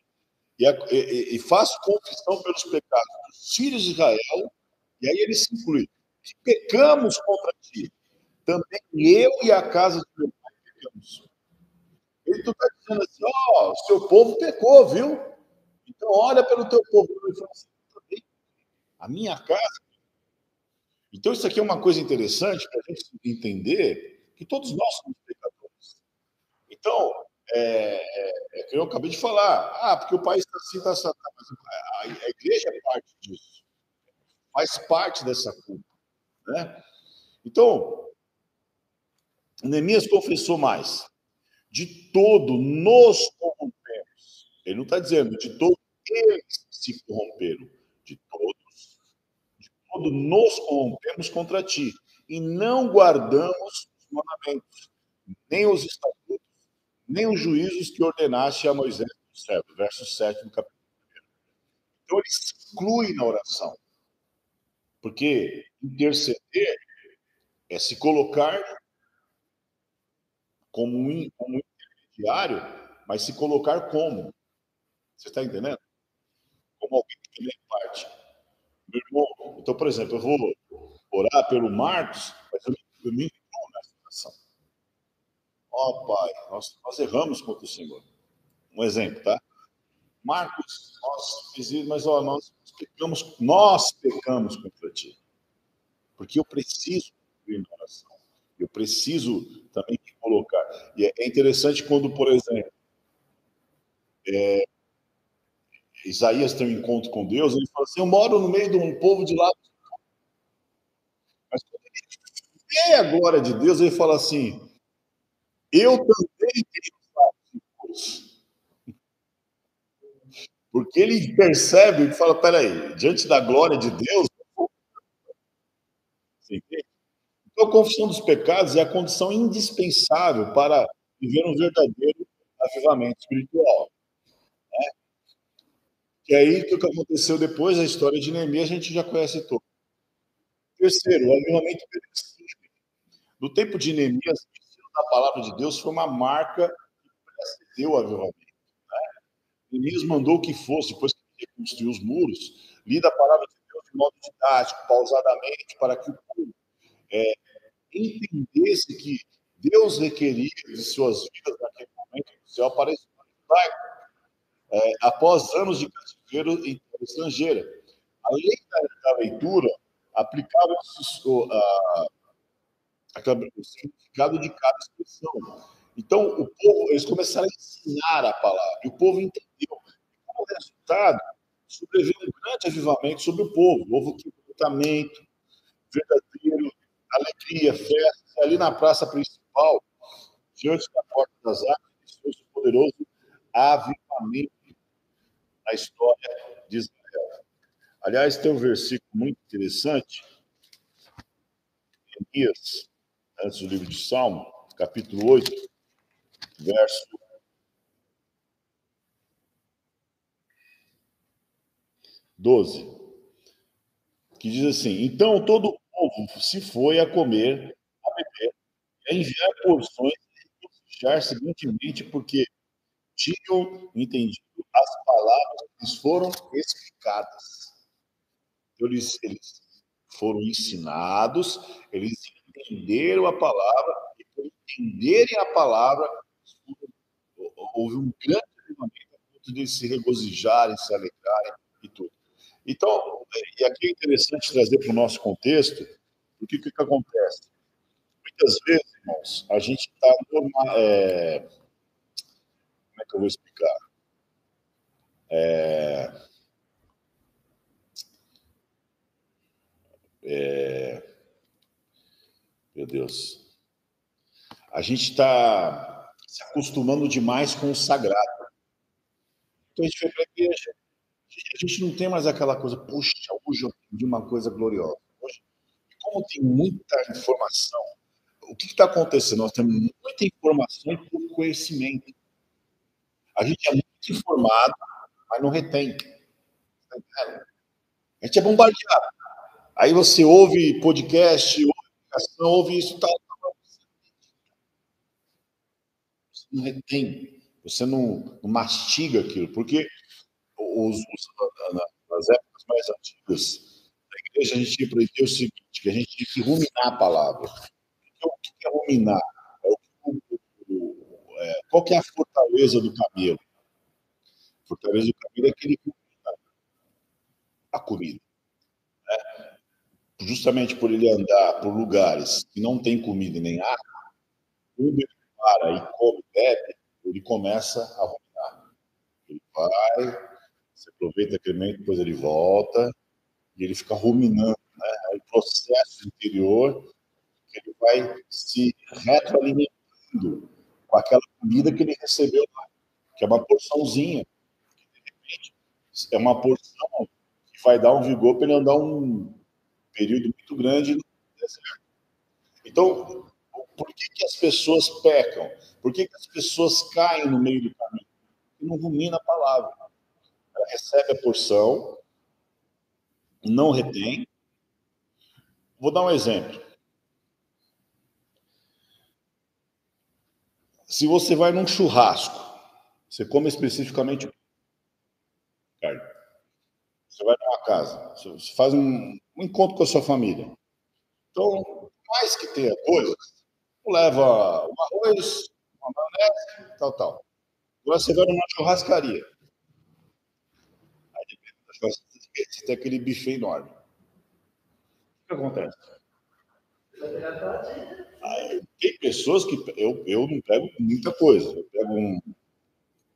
e faço confissão pelos pecados dos filhos de Israel, e aí ele se inclui, que pecamos contra ti. Também eu e a casa de meu pai pecamos. Ele está dizendo assim, ó, o seu povo pecou, viu? Então olha pelo teu povo. Ele fala assim, a minha casa. Então isso aqui é uma coisa interessante para a gente entender que todos nós somos pecadores. Então, que eu acabei de falar, porque o país está assim, está assim. A igreja é parte disso, faz parte dessa culpa, né? Então, Neemias confessou mais. De todo nos corrompemos. Ele não está dizendo de todos eles se corromperam. De todo nos corrompemos contra ti. E não guardamos os mandamentos, nem os estatutos, nem os juízos que ordenaste a Moisés, verso 7 do capítulo 1. Então ele se inclui na oração. Porque interceder é se colocar como um intermediário, mas se colocar como? Você está entendendo? Como alguém que tem parte. Meu irmão, então, por exemplo, eu vou orar pelo Marcos, mas eu me incluo nessa oração. Ó Pai, nós erramos contra o Senhor. Um exemplo, tá? Marcos, mas ó, nós pecamos contra ti. Porque eu preciso de oração. Eu preciso também colocar. E é interessante quando, por exemplo, Isaías tem um encontro com Deus, ele fala assim: eu moro no meio de um povo de lá. Mas quando ele vê a glória de Deus, ele fala assim: eu também tenho lábios. Porque ele percebe e fala: peraí, diante da glória de Deus, assim, então a confissão dos pecados é a condição indispensável para viver um verdadeiro avivamento espiritual. E aí, o que aconteceu depois, a história de Neemias, a gente já conhece todo. Terceiro, o avivamento permanente. No tempo de Neemias, o ensino da palavra de Deus foi uma marca que precedeu o avivamento. Neemias mandou que fosse, depois que ele reconstruiu os muros, lida a palavra de Deus de modo didático, pausadamente, para que o povo entendesse que Deus requeria de suas vidas naquele momento no céu para a história judaica, após anos de cativeiro em terra estrangeira. Além da leitura, aplicava o significado de cada expressão. Então, o povo, eles começaram a ensinar a palavra, e o povo entendeu. Como resultado, sobreviveu um grande avivamento sobre o povo. Houve quebrantamento verdadeiro, alegria, festa. Ali na praça principal, diante da porta das armas, iniciou-se um poderoso avivamento na história de Israel. Aliás, tem um versículo muito interessante, Neemias, antes do livro de Salmo, capítulo 8, verso 12, que diz assim: então todo o povo se foi a comer, a beber, a enviar porções e regocijar seguintemente, porque tinham entendido as palavras que lhes foram explicadas. Então, eles foram ensinados, eles entenderam a palavra, e por entenderem a palavra, houve um grande avivamento a ponto de se regozijarem, se alegrarem e tudo. Então, e aqui é interessante trazer para o nosso contexto, porque o que acontece? Muitas vezes, irmãos, a gente está como é que eu vou explicar? Meu Deus. A gente está se acostumando demais com o sagrado. Então a gente vai para a igreja, a gente não tem mais aquela coisa, puxa, hoje eu aprendi uma coisa gloriosa. Hoje, como tem muita informação, o que está acontecendo? Nós temos muita informação e pouco conhecimento. A gente é muito informado, mas não retém. A gente é bombardeado. Aí você ouve podcast, ouve educação, ouve isso, tal. Você não retém, você não mastiga aquilo, porque nas épocas mais antigas da igreja, a gente tinha aprendido o seguinte, que a gente tinha que ruminar a palavra. Então, o que é ruminar? Qual que é a fortaleza do camelo? A fortaleza do camelo é que ele rumina a comida. Justamente por ele andar por lugares que não tem comida nem água, quando ele para e come, bebe, ele começa a ruminar. Ele vai, se aproveita aquele momento, depois ele volta, e ele fica ruminando, né? É o processo interior que ele vai se retroalimentando com aquela comida que ele recebeu lá, que é uma porçãozinha, que de repente é uma porção que vai dar um vigor para ele andar um período muito grande no deserto. Então, por que as pessoas pecam? Por que as pessoas caem no meio do caminho? Porque não rumina a palavra. Ela recebe a porção, não retém. Vou dar um exemplo. Se você vai num churrasco, você come especificamente carne. Você vai numa casa, você faz um encontro com a sua família. Então, mais que tenha coisas, leva um arroz, uma maionese, tal. Agora você vai numa churrascaria. Aí depende da churrascaria, você tem aquele buffet enorme. O que acontece? Aí, tem pessoas que eu não pego muita coisa, eu pego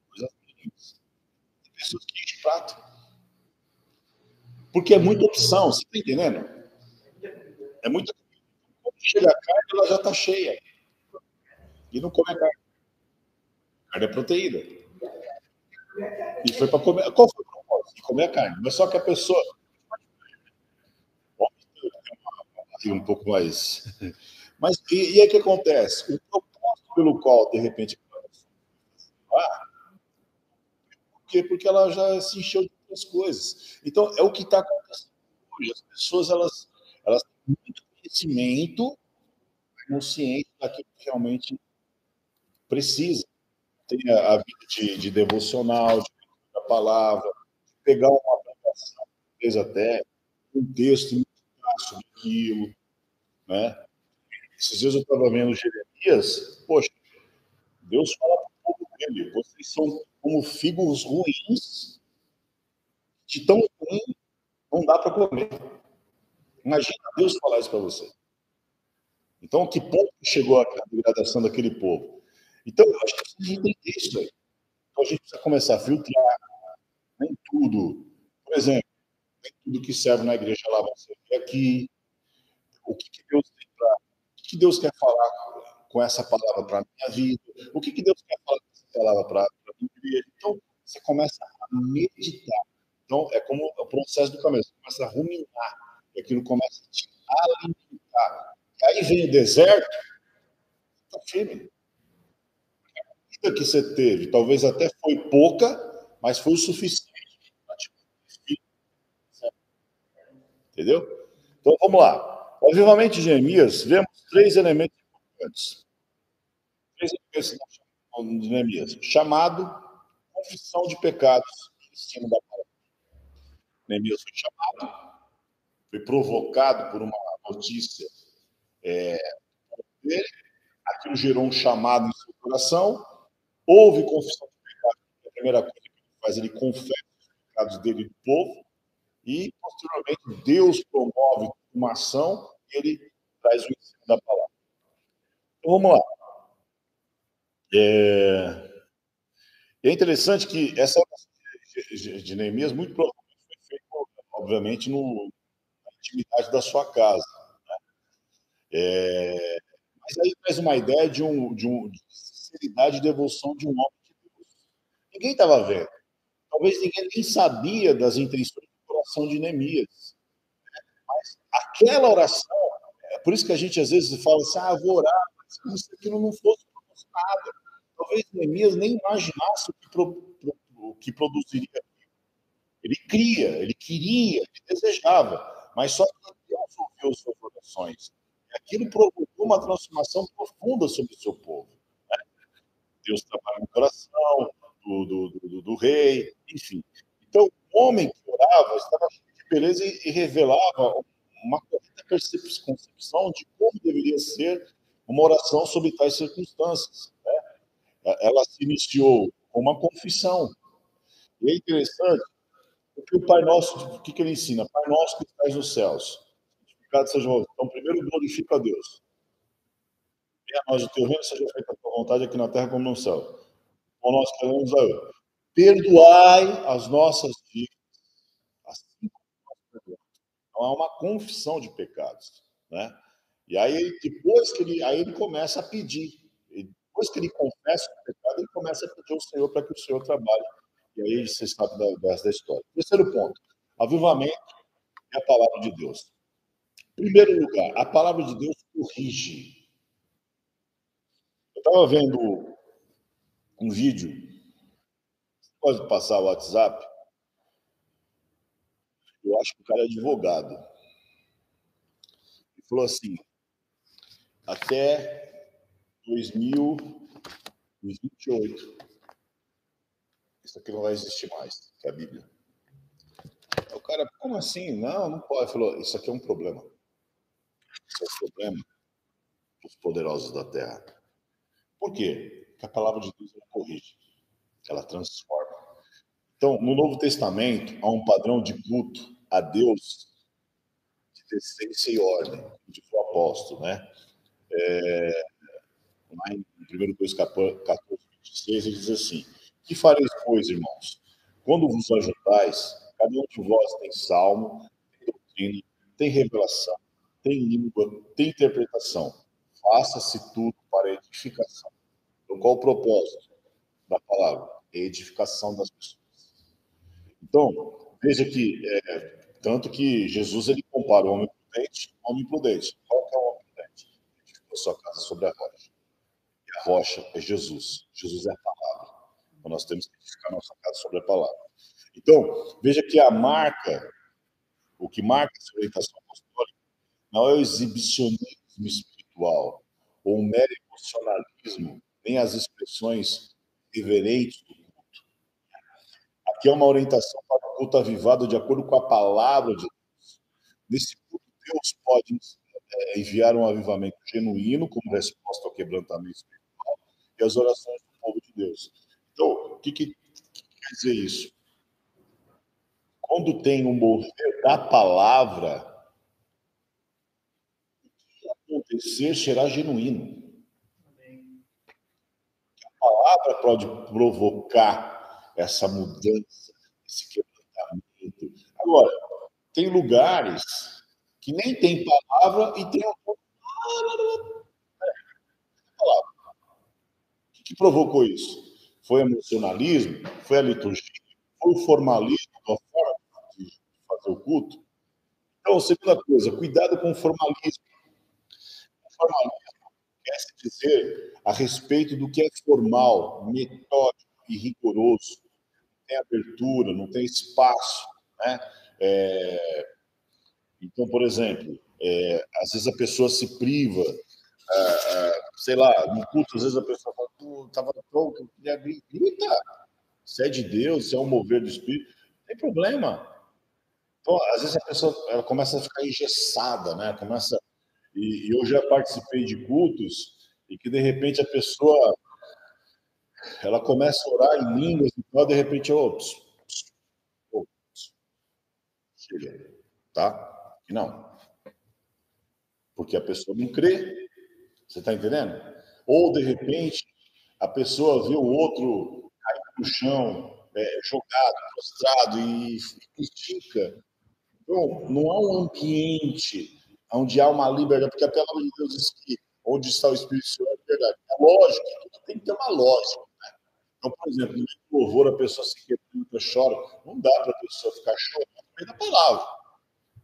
coisas mínimas. Tem pessoas que enchem prato. Porque é muita opção, você está entendendo? É muita. Quando chega a carne, ela já está cheia. E não come a carne. A carne é proteína. E foi para comer. Qual foi o propósito? De comer a carne. Mas só que a pessoa. Um pouco mais. Mas e aí o que acontece? O propósito pelo qual, de repente, por quê? Porque ela já se encheu de outras coisas. Então, é o que está acontecendo hoje. As pessoas elas têm muito conhecimento, consciente daquilo que realmente precisa. Tem a vida de devocional, de da palavra, pegar uma aplicação, talvez até um texto e meditar sobre aquilo, né? Esses dias eu estava vendo Jeremias, poxa, Deus fala para o povo dele, vocês são como figos ruins, de tão ruim não dá para comer. Imagina Deus falar isso para você. Então, que ponto chegou a degradação daquele povo? Então, eu acho que precisa entender isso aí. Então, a gente precisa começar a filtrar, nem tudo. Por exemplo, nem tudo que serve na igreja lá você vê aqui. O que Deus tem para. O que Deus quer falar com essa palavra para a minha vida? O que Deus quer falar com essa palavra para a minha igreja? Então, você começa a meditar. Então, é como o processo do caminho. Você começa a ruminar. E aquilo começa a te alimentar. E aí vem o deserto, está firme. A vida que você teve, talvez até foi pouca, mas foi o suficiente para te manter. Entendeu? Então, vamos lá. O avivamento de Neemias, vemos três elementos importantes. Três elementos de Neemias. Chamado, confissão de pecados e ensino da palavra. Neemias foi chamado, foi provocado por uma notícia dele, aquilo gerou um chamado em seu coração, houve confissão de pecados, a primeira coisa que ele faz, ele confessa os pecados dele e do povo, e, posteriormente, Deus promove uma ação e ele traz o ensino da palavra. Então, vamos lá. É interessante que essa de Neemias, muito provavelmente, foi feita, obviamente, na intimidade da sua casa. Mas aí traz uma ideia de sinceridade e devoção de um homem de Deus. Ninguém estava vendo. Talvez ninguém nem sabia das intenções do coração de Neemias. Aquela oração, é por isso que a gente às vezes fala assim, vou orar, mas como se aquilo não fosse proporcionado. Talvez Neemias nem imaginasse o que produziria. Ele cria, ele queria, ele desejava, mas só que Deus ouviu suas orações. E aquilo provocou uma transformação profunda sobre o seu povo. Deus trabalha no coração do rei, enfim. Então, o homem que orava estava cheio de beleza e revelava uma correta concepção de como deveria ser uma oração sobre tais circunstâncias. Ela se iniciou com uma confissão. E é interessante, porque o Pai Nosso, o que ele ensina? Pai Nosso que estás nos céus, santificado seja o vosso. Então, primeiro glorifica a Deus. Venha a nós o teu reino, seja feita a tua vontade aqui na terra como no céu. O nosso queremos a perdoai as nossas dívidas, assim como nós perdoamos. Então, há uma confissão de pecados, né? E aí, depois que ele começa a pedir. E depois que ele confessa o pecado, ele começa a pedir ao Senhor para que o Senhor trabalhe. E aí você sabe da história. Terceiro ponto, avivamento é a palavra de Deus. Em primeiro lugar, a palavra de Deus corrige. Eu estava vendo um vídeo, pode passar o WhatsApp, eu acho que o cara é advogado. Ele falou assim, até 2028, isso aqui não vai existir mais, que é a Bíblia. Aí o cara, como assim? Não pode. Ele falou, isso aqui é um problema. Isso é um problema dos poderosos da Terra. Por quê? que a palavra de Deus ela corrige, ela transforma. Então, no Novo Testamento, há um padrão de culto a Deus de decência e ordem, como diz o apóstolo, né? Lá em 1 Coríntios 14, 26, ele diz assim: que fareis, pois, irmãos? Quando vos ajuntais, cada um de vós tem salmo, tem doutrina, tem revelação, tem língua, tem interpretação. Faça-se tudo para edificação. Então, qual o propósito da palavra? Edificação das pessoas. Então, veja que, tanto que Jesus ele compara o homem prudente ao homem imprudente. Qual que é o homem prudente? Edificou sua casa sobre a rocha. E a rocha é Jesus. Jesus é a palavra. Então, nós temos que edificar nossa casa sobre a palavra. Então, veja que o que marca essa orientação apostólica não é o exibicionismo espiritual ou o mero emocionalismo, nem as expressões reverentes do culto. Aqui é uma orientação para o culto avivado de acordo com a palavra de Deus. Nesse culto, Deus pode enviar um avivamento genuíno como resposta ao quebrantamento espiritual e às orações do povo de Deus. Então, o que quer dizer isso? Quando tem um mover da palavra, acontecer será genuíno. A palavra pode provocar essa mudança, esse quebrantamento. Agora, tem lugares que nem tem palavra e tem palavra. O que provocou isso? Foi o emocionalismo? Foi a liturgia? Foi o formalismo da forma de fazer o culto? Então, segunda coisa, cuidado com o formalismo. O formalismo quer se dizer a respeito do que é formal, metódico e rigoroso. Não tem abertura, não tem espaço, né? Então, por exemplo, às vezes a pessoa se priva, sei lá, no culto, às vezes a pessoa fala, estava tronco, eu queria grita, se é de Deus, se é um mover do Espírito, não tem problema. Então, às vezes a pessoa ela começa a ficar engessada, né? E eu já participei de cultos e que de repente a pessoa ela começa a orar em línguas e tal, de repente, ops, chega, tá? E não, porque a pessoa não crê, você está entendendo? Ou de repente a pessoa vê o outro cair no chão, jogado, prostrado e critica. Então, não há um ambiente onde há uma liberdade, porque a palavra de Deus diz que onde está o Espírito Santo é verdade. É lógico, tudo tem que ter uma lógica. Então, por exemplo, no meio do louvor, a pessoa se quebranta, chora. Não dá para a pessoa ficar chorando no meio da palavra.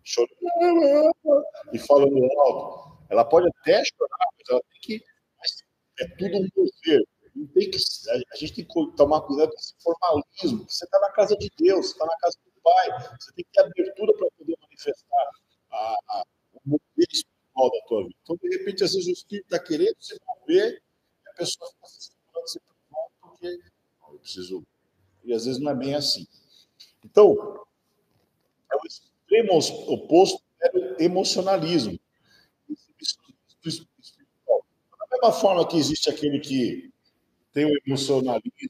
Chorando e falando alto. Ela pode até chorar, mas ela tem que. Mas é tudo um mover. Não tem que, a gente tem que tomar cuidado com esse formalismo. Porque você está na casa de Deus, você está na casa do Pai. Você tem que ter abertura para poder manifestar o mover espiritual da tua vida. Então, de repente, às vezes o Espírito está querendo se mover e a pessoa fica se segurando, se preocupando, porque eu preciso. E às vezes não é bem assim. Então, é o extremo oposto é o emocionalismo. Espiritual. Da mesma forma que existe aquele que tem o emocionalismo,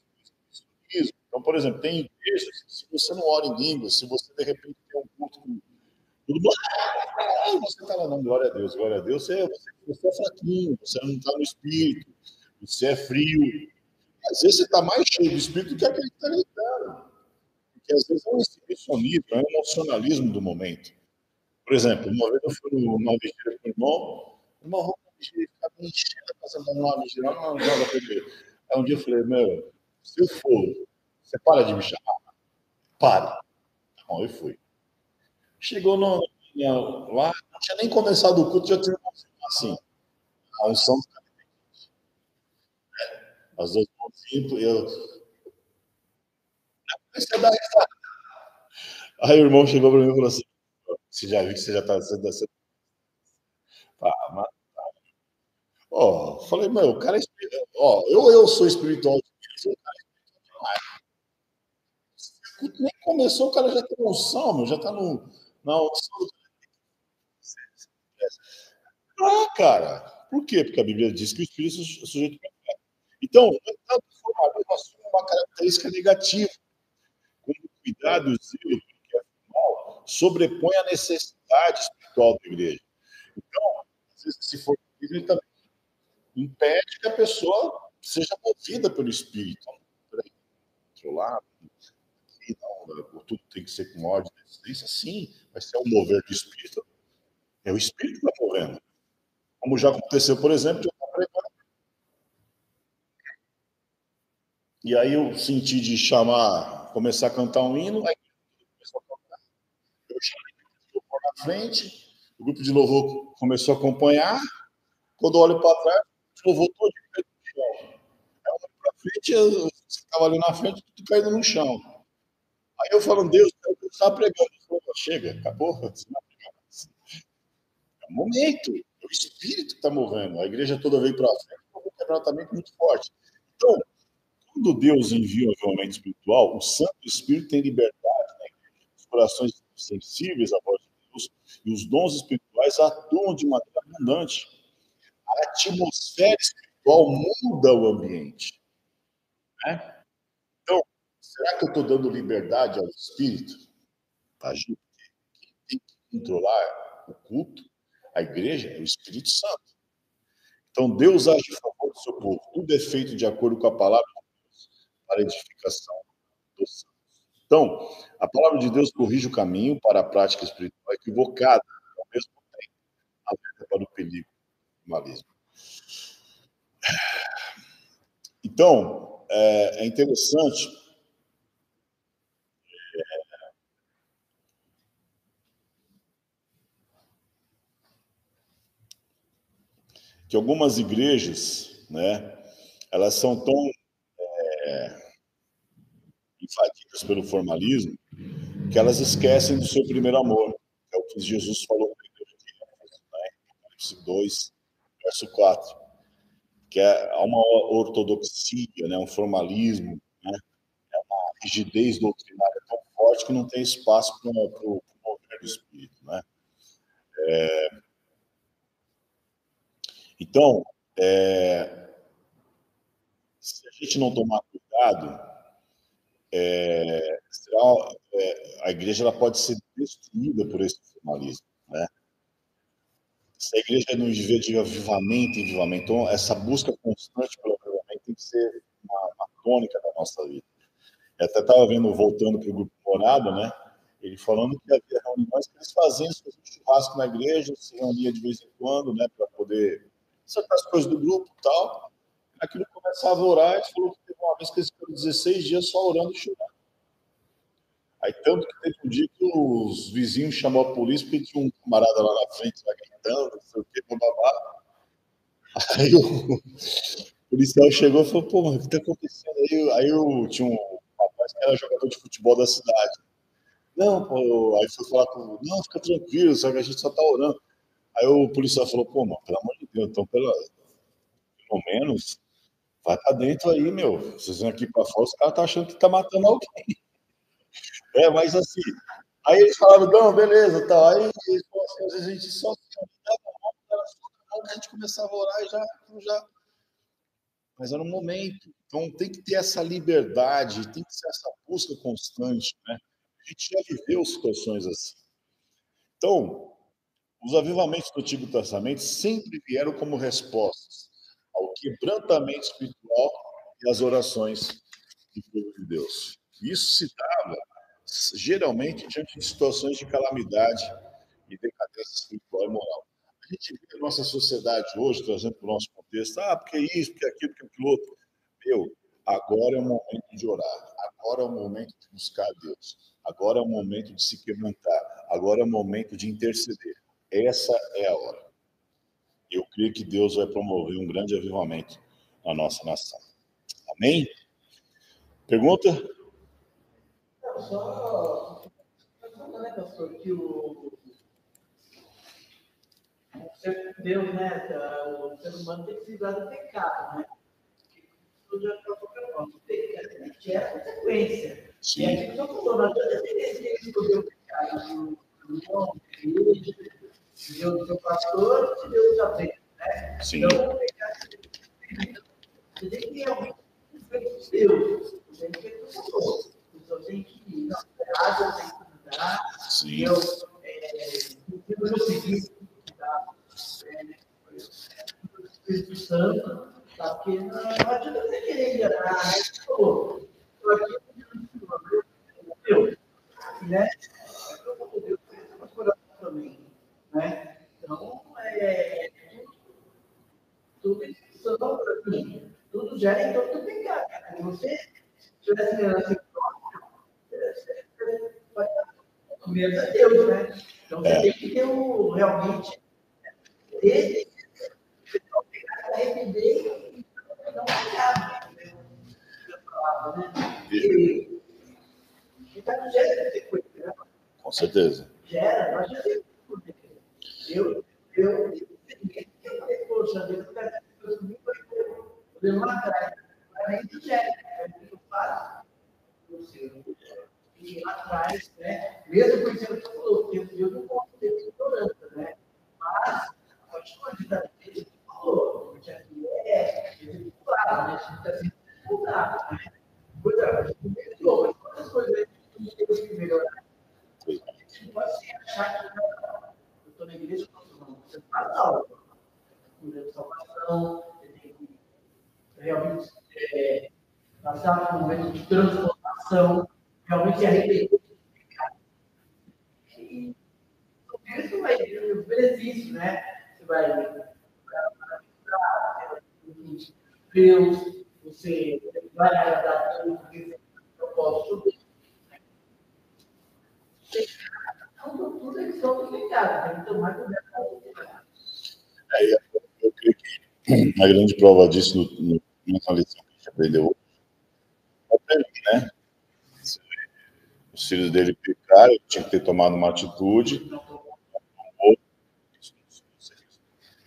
então, por exemplo, tem igrejas, se você não ora em línguas, se você de repente tem um culto com tudo bom, você está lá, não, glória a Deus, você é fraquinho, você não está no espírito, você é frio. E, às vezes você está mais cheio do espírito do que aquele que está gritando. Porque às vezes é um exibicionismo, é um emocionalismo do momento. Por exemplo, uma vez eu fui numa vigília com o irmão, uma roupa de vigília ficava me enchendo, passando uma vigília, não joga primeiro. Aí um dia eu falei, meu, se eu for, você para de me chamar? Para. Bom, eu fui. Chegou lá, não tinha nem começado o culto, já tinha assim, a unção do cara. As duas mãozinhas, eu comecei a dar risada. Aí o irmão chegou para mim e falou assim, você já viu que você já está sendo assim? Ah, mas ó, falei, meu, o cara é espiritual. Ó, eu sou espiritual, o cara nem começou, o cara já tem unção, meu, já tá na unção. Ah, cara, por quê? Porque a Bíblia diz que o espírito é sujeito. Então, no entanto, o formalismo assume uma característica negativa, como o cuidado e o zelo que é formal sobrepõe a necessidade espiritual da igreja. Então, às vezes, esse formalismo ele também impede que a pessoa seja movida pelo Espírito. Peraí, controlar, não, tudo tem que ser com ordem de decência, sim, mas se é o mover do Espírito, é o Espírito que está movendo. Como já aconteceu, por exemplo, de eu estar pregando. E aí eu senti de chamar, começar a cantar um hino, aí começou a cantar. Eu chamei o grupo na frente, o grupo de louvor começou a acompanhar. Quando eu olho para trás, o louvor todo de pé no chão. Aí eu olho para frente, eu estava ali na frente, tudo caindo no chão. Aí eu falando, Deus, eu estava pregando. Falei, chega, acabou. É um momento, é o Espírito que está movendo. A igreja toda veio para frente, um quebrantamento muito forte. Então, quando Deus envia um avivamento espiritual, o Santo Espírito tem liberdade, né? Os corações sensíveis à voz de Deus e os dons espirituais atuam de maneira abundante. A atmosfera espiritual muda o ambiente, né? Então, será que eu estou dando liberdade ao Espírito para agir? Quem tem que controlar o culto, a igreja, é o Espírito Santo. Então, Deus age a favor do seu povo. Tudo é feito de acordo com a palavra de Deus para a edificação dos santos. Então, a palavra de Deus corrige o caminho para a prática espiritual equivocada, ao mesmo tempo, alerta para o perigo do malismo. Então, é interessante que algumas igrejas, né, elas são tão invadidas pelo formalismo que elas esquecem do seu primeiro amor, que é o que Jesus falou para a igreja de Éfeso, né, Apocalipse 2, verso 4, que há uma ortodoxia, né, um formalismo, né, uma rigidez doutrinária tão forte que não tem espaço para o mover do Espírito, né? Então, se a gente não tomar cuidado, a igreja ela pode ser destruída por esse formalismo, né? Se a igreja não viver de avivamento em avivamento, então essa busca constante pelo avivamento tem que ser uma tônica da nossa vida. Eu até estava vendo, voltando para o grupo Morada, né? Ele falando que havia reuniões que eles faziam um churrasco na igreja, se reunia de vez em quando, né? Para poder certas coisas do grupo e tal. Aquilo começava a orar, ele falou que teve uma vez que eles ficaram 16 dias só orando e chorando. Aí tanto que teve um dia que os vizinhos chamaram a polícia porque tinha um camarada lá na frente, lá gritando, não sei o que, babá. Aí o policial chegou e falou, pô, mas o que tá acontecendo? Aí eu tinha um rapaz que era jogador de futebol da cidade. Não, pô, aí foi falar com, não, fica tranquilo, só que a gente só tá orando. Aí o policial falou, pô, mano, pelo amor de Deus, então pelo menos vai pra dentro aí, meu. Vocês vêm aqui pra fora, os caras tá achando que tá matando alguém. Mas assim, aí eles falaram, não, beleza, tal. Aí eles falaram assim, às vezes a gente só se unidava, a gente começava a orar e já. Mas era um momento. Então tem que ter essa liberdade, tem que ser essa busca constante, né? A gente já viveu situações assim. Então, os avivamentos do Antigo Testamento sempre vieram como respostas ao quebrantamento espiritual e às orações do povo de Deus. Isso se dava geralmente diante de situações de calamidade e decadência espiritual e moral. A gente vê a nossa sociedade hoje, trazendo para o nosso contexto, porque isso, porque aquilo, porque aquilo outro. Meu, agora é o momento de orar, agora é o momento de buscar Deus, agora é o momento de se quebrantar, agora é o momento de interceder. Essa é a hora. Eu creio que Deus vai promover um grande avivamento na nossa nação. Amém? Pergunta? Não, só né, pastor, que Deus, né, o ser humano tem que se livrar do pecado, né? Tudo já passou pelo nosso pecado, gera consequência. Sim. E aqui não falou, não adianta você escolher o pecado do irmão, do seu pastor, se Deus já fez, né? Sim. Então, o pecado, você tem que realmente Deus, você tem que ter tudo. Então tem que ir. Não, água tem que mudar. Sim. Eu segui, tá? Espírito Santo, tá? Porque não adianta você querer enganar, né? Pô, eu aqui Deus, né? Deus fez uma coração também, né? Então, tudo isso para mim, tudo gera em torno do pecado. Se você tivesse assim, você vai com medo a Deus, né? Então você tem que ter realmente ter arrepender e não pecar. E pecado gera depois, né? Com certeza. Gera, nós já temos. Poxa, Deus está comigo, eu lá atrás, ainda gera, eu faço o seu. E lá atrás, né? Mesmo por exemplo, que falou, eu não posso ter ignorância, né? Mas, a partir do momento que ele falou, porque aqui é claro, né? A gente está sendo divulgado, né? Cuidado, a gente melhorou, mas quantas coisas a gente teve que melhorar? A gente não pode se achar que eu estou na igreja, não, você faz aula. De salvação, você tem que realmente passar por um momento de transformação, realmente arrepender. E isso vai ter benefício, né? Você vai Deus, você vai agradar a Deus, porque eu posso subir. Então, tudo é questão do pecado, tem que tomar cuidado com o pecado. Eu creio que a grande prova disso nessa lição que a gente aprendeu hoje é né? Os filhos dele pecaram, ele tinha que ter tomado uma atitude para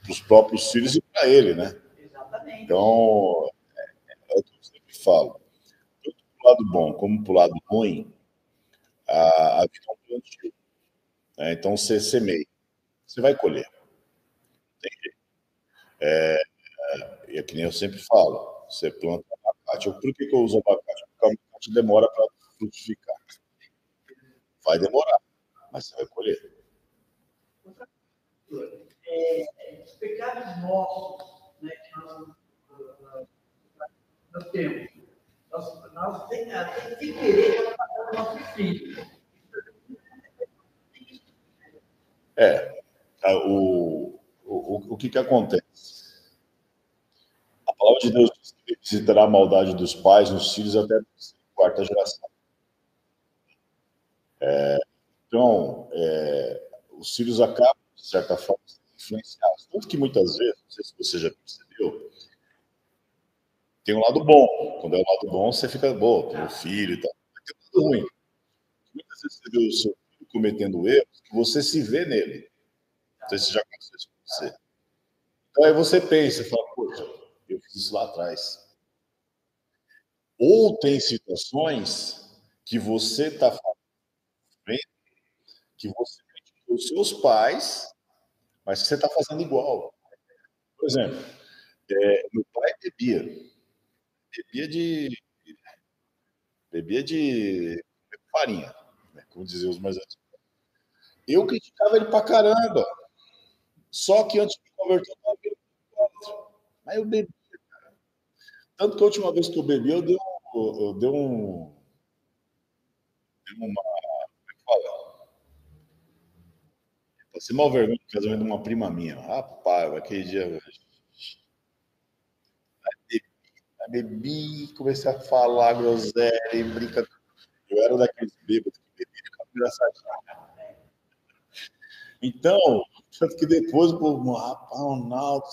os próprios filhos e para ele, né? Exatamente. Então, é o que eu sempre falo. Tanto para o lado bom como para o lado ruim, a vida é um plantio. Né? Então, você semeia, você vai colher. Tem jeito. E é que nem eu sempre falo, você planta abacate. Por que eu uso abacate? Porque o abacate demora para frutificar. Vai demorar, mas você vai colher. Os pecados nossos, né, que nós temos, nós tem que querer para o nosso filho. O que acontece? A palavra de Deus diz que visitará a maldade dos pais nos filhos até a quarta geração. Então, os filhos acabam, de certa forma, sendo influenciados. Tanto que muitas vezes, não sei se você já percebeu, tem um lado bom. Quando é o lado bom, você fica, bom, tem um filho e tal. Mas tem um lado ruim. Muitas vezes você vê o seu filho cometendo erros que você se vê nele. Não sei se já aconteceu isso com você. Então aí você pensa, fala, poxa, eu fiz isso lá atrás. Ou tem situações que você está fazendo, que você criticou os seus pais, mas que você está fazendo igual. Por exemplo, meu pai bebia de farinha, né, como diziam os mais antigos. Eu criticava ele pra caramba. Só que antes de me converter, eu estava bebendo 4. Mas eu bebi. Tanto que a última vez que eu bebi, eu dei uma. Como é que fala? Passei mal vergonha no casamento de uma prima minha. Rapaz, aquele dia. Bebi, comecei a falar groselha, brinca. Eu era daqueles bêbados que bebia de cabelo engraçadinho. Então, tanto que depois, pô, rapaz, Ronaldo,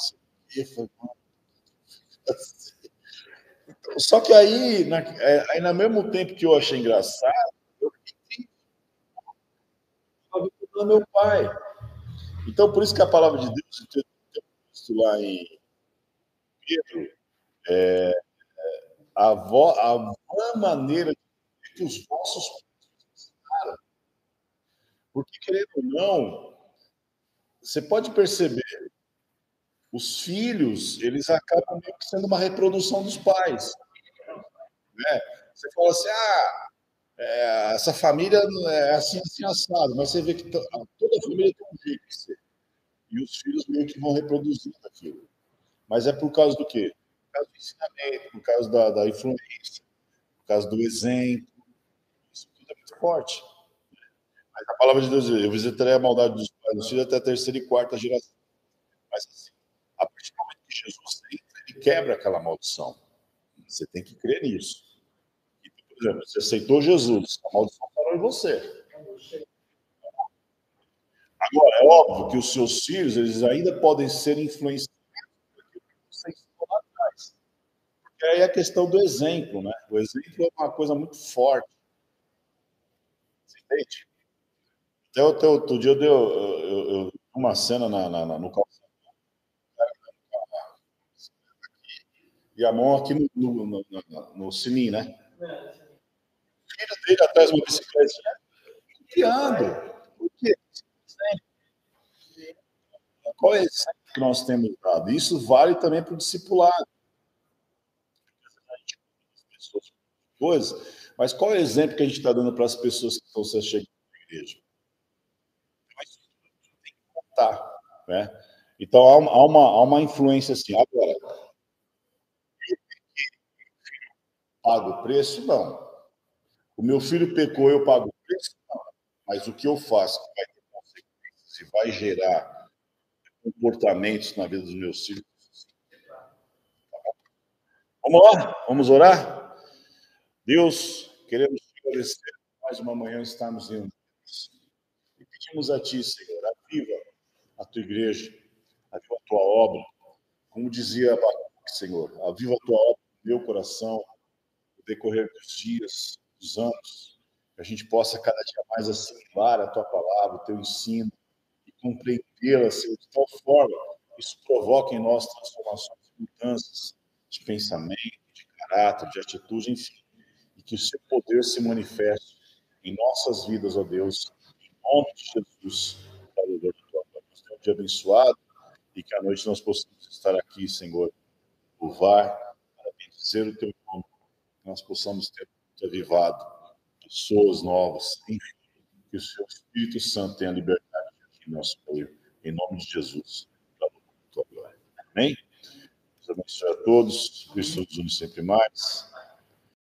foi, só que aí, aí, no mesmo tempo que eu achei engraçado, eu fiquei do meu pai. Então, por isso que a palavra de Deus, tem um lá em Pedro, a vã maneira que os vossos pais ensinaram. Porque, querendo ou não, você pode perceber, os filhos, eles acabam meio que sendo uma reprodução dos pais. né? Você fala assim, essa família é assim, assim, assado, mas você vê que toda a família tem um jeito de ser. E os filhos meio que vão reproduzindo aquilo. Mas é por causa do quê? Por causa do ensinamento, por causa da influência, por causa do exemplo. Isso tudo é muito forte. Mas a palavra de Deus diz, eu visitarei a maldade dos pais dos filhos até a terceira e quarta geração. Mas assim, a partir do momento que Jesus entra, ele quebra aquela maldição. Você tem que crer nisso. E, por exemplo, você aceitou Jesus, a maldição parou em você. Agora, é óbvio que os seus filhos, eles ainda podem ser influenciados por aquilo que você ensinou lá atrás. Porque aí é a questão do exemplo, né? O exemplo é uma coisa muito forte. Você entende? Até outro dia eu uma cena no calçado e a mão aqui no sininho, né? O filho dele atrás de uma bicicletinha, guiando. Por quê? Qual é o exemplo que nós temos dado? Isso vale também para o discipulado. Pessoas, coisas, mas qual é o exemplo que a gente está dando para as pessoas que estão chegando na igreja? Mas tem que contar, né? Então há uma influência assim. Agora, pago o preço? Não. O meu filho pecou, eu pago o preço? Não. Mas o que eu faço que vai ter consequências e vai gerar comportamentos na vida dos meus filhos? Vamos lá? Vamos orar? Deus, queremos te agradecer mais uma manhã estarmos reunidos. E pedimos a Ti, Senhor, aviva a Tua igreja, aviva a Tua obra. Como dizia Abacuque, Senhor, aviva a Tua obra no meu coração, no decorrer dos dias, dos anos, que a gente possa cada dia mais assimilar a Tua palavra, o Teu ensino, e compreendê-la, Senhor, de tal forma que isso provoque em nós transformações e mudanças de pensamento, de caráter, de atitude, enfim, e que o Seu poder se manifeste em nossas vidas, ó Deus, em nome de Jesus, para o louvor da Tua glória. Tenha um dia abençoado e que à noite nós possamos estar aqui, Senhor, louvar, para bendizer o Teu nome, que nós possamos ter avivado pessoas novas, enfim, que o Seu Espírito Santo tenha liberdade aqui em nosso meio, em nome de Jesus, para a tua glória. Amém? Deus abençoe a todos, Cristo nos une sempre mais.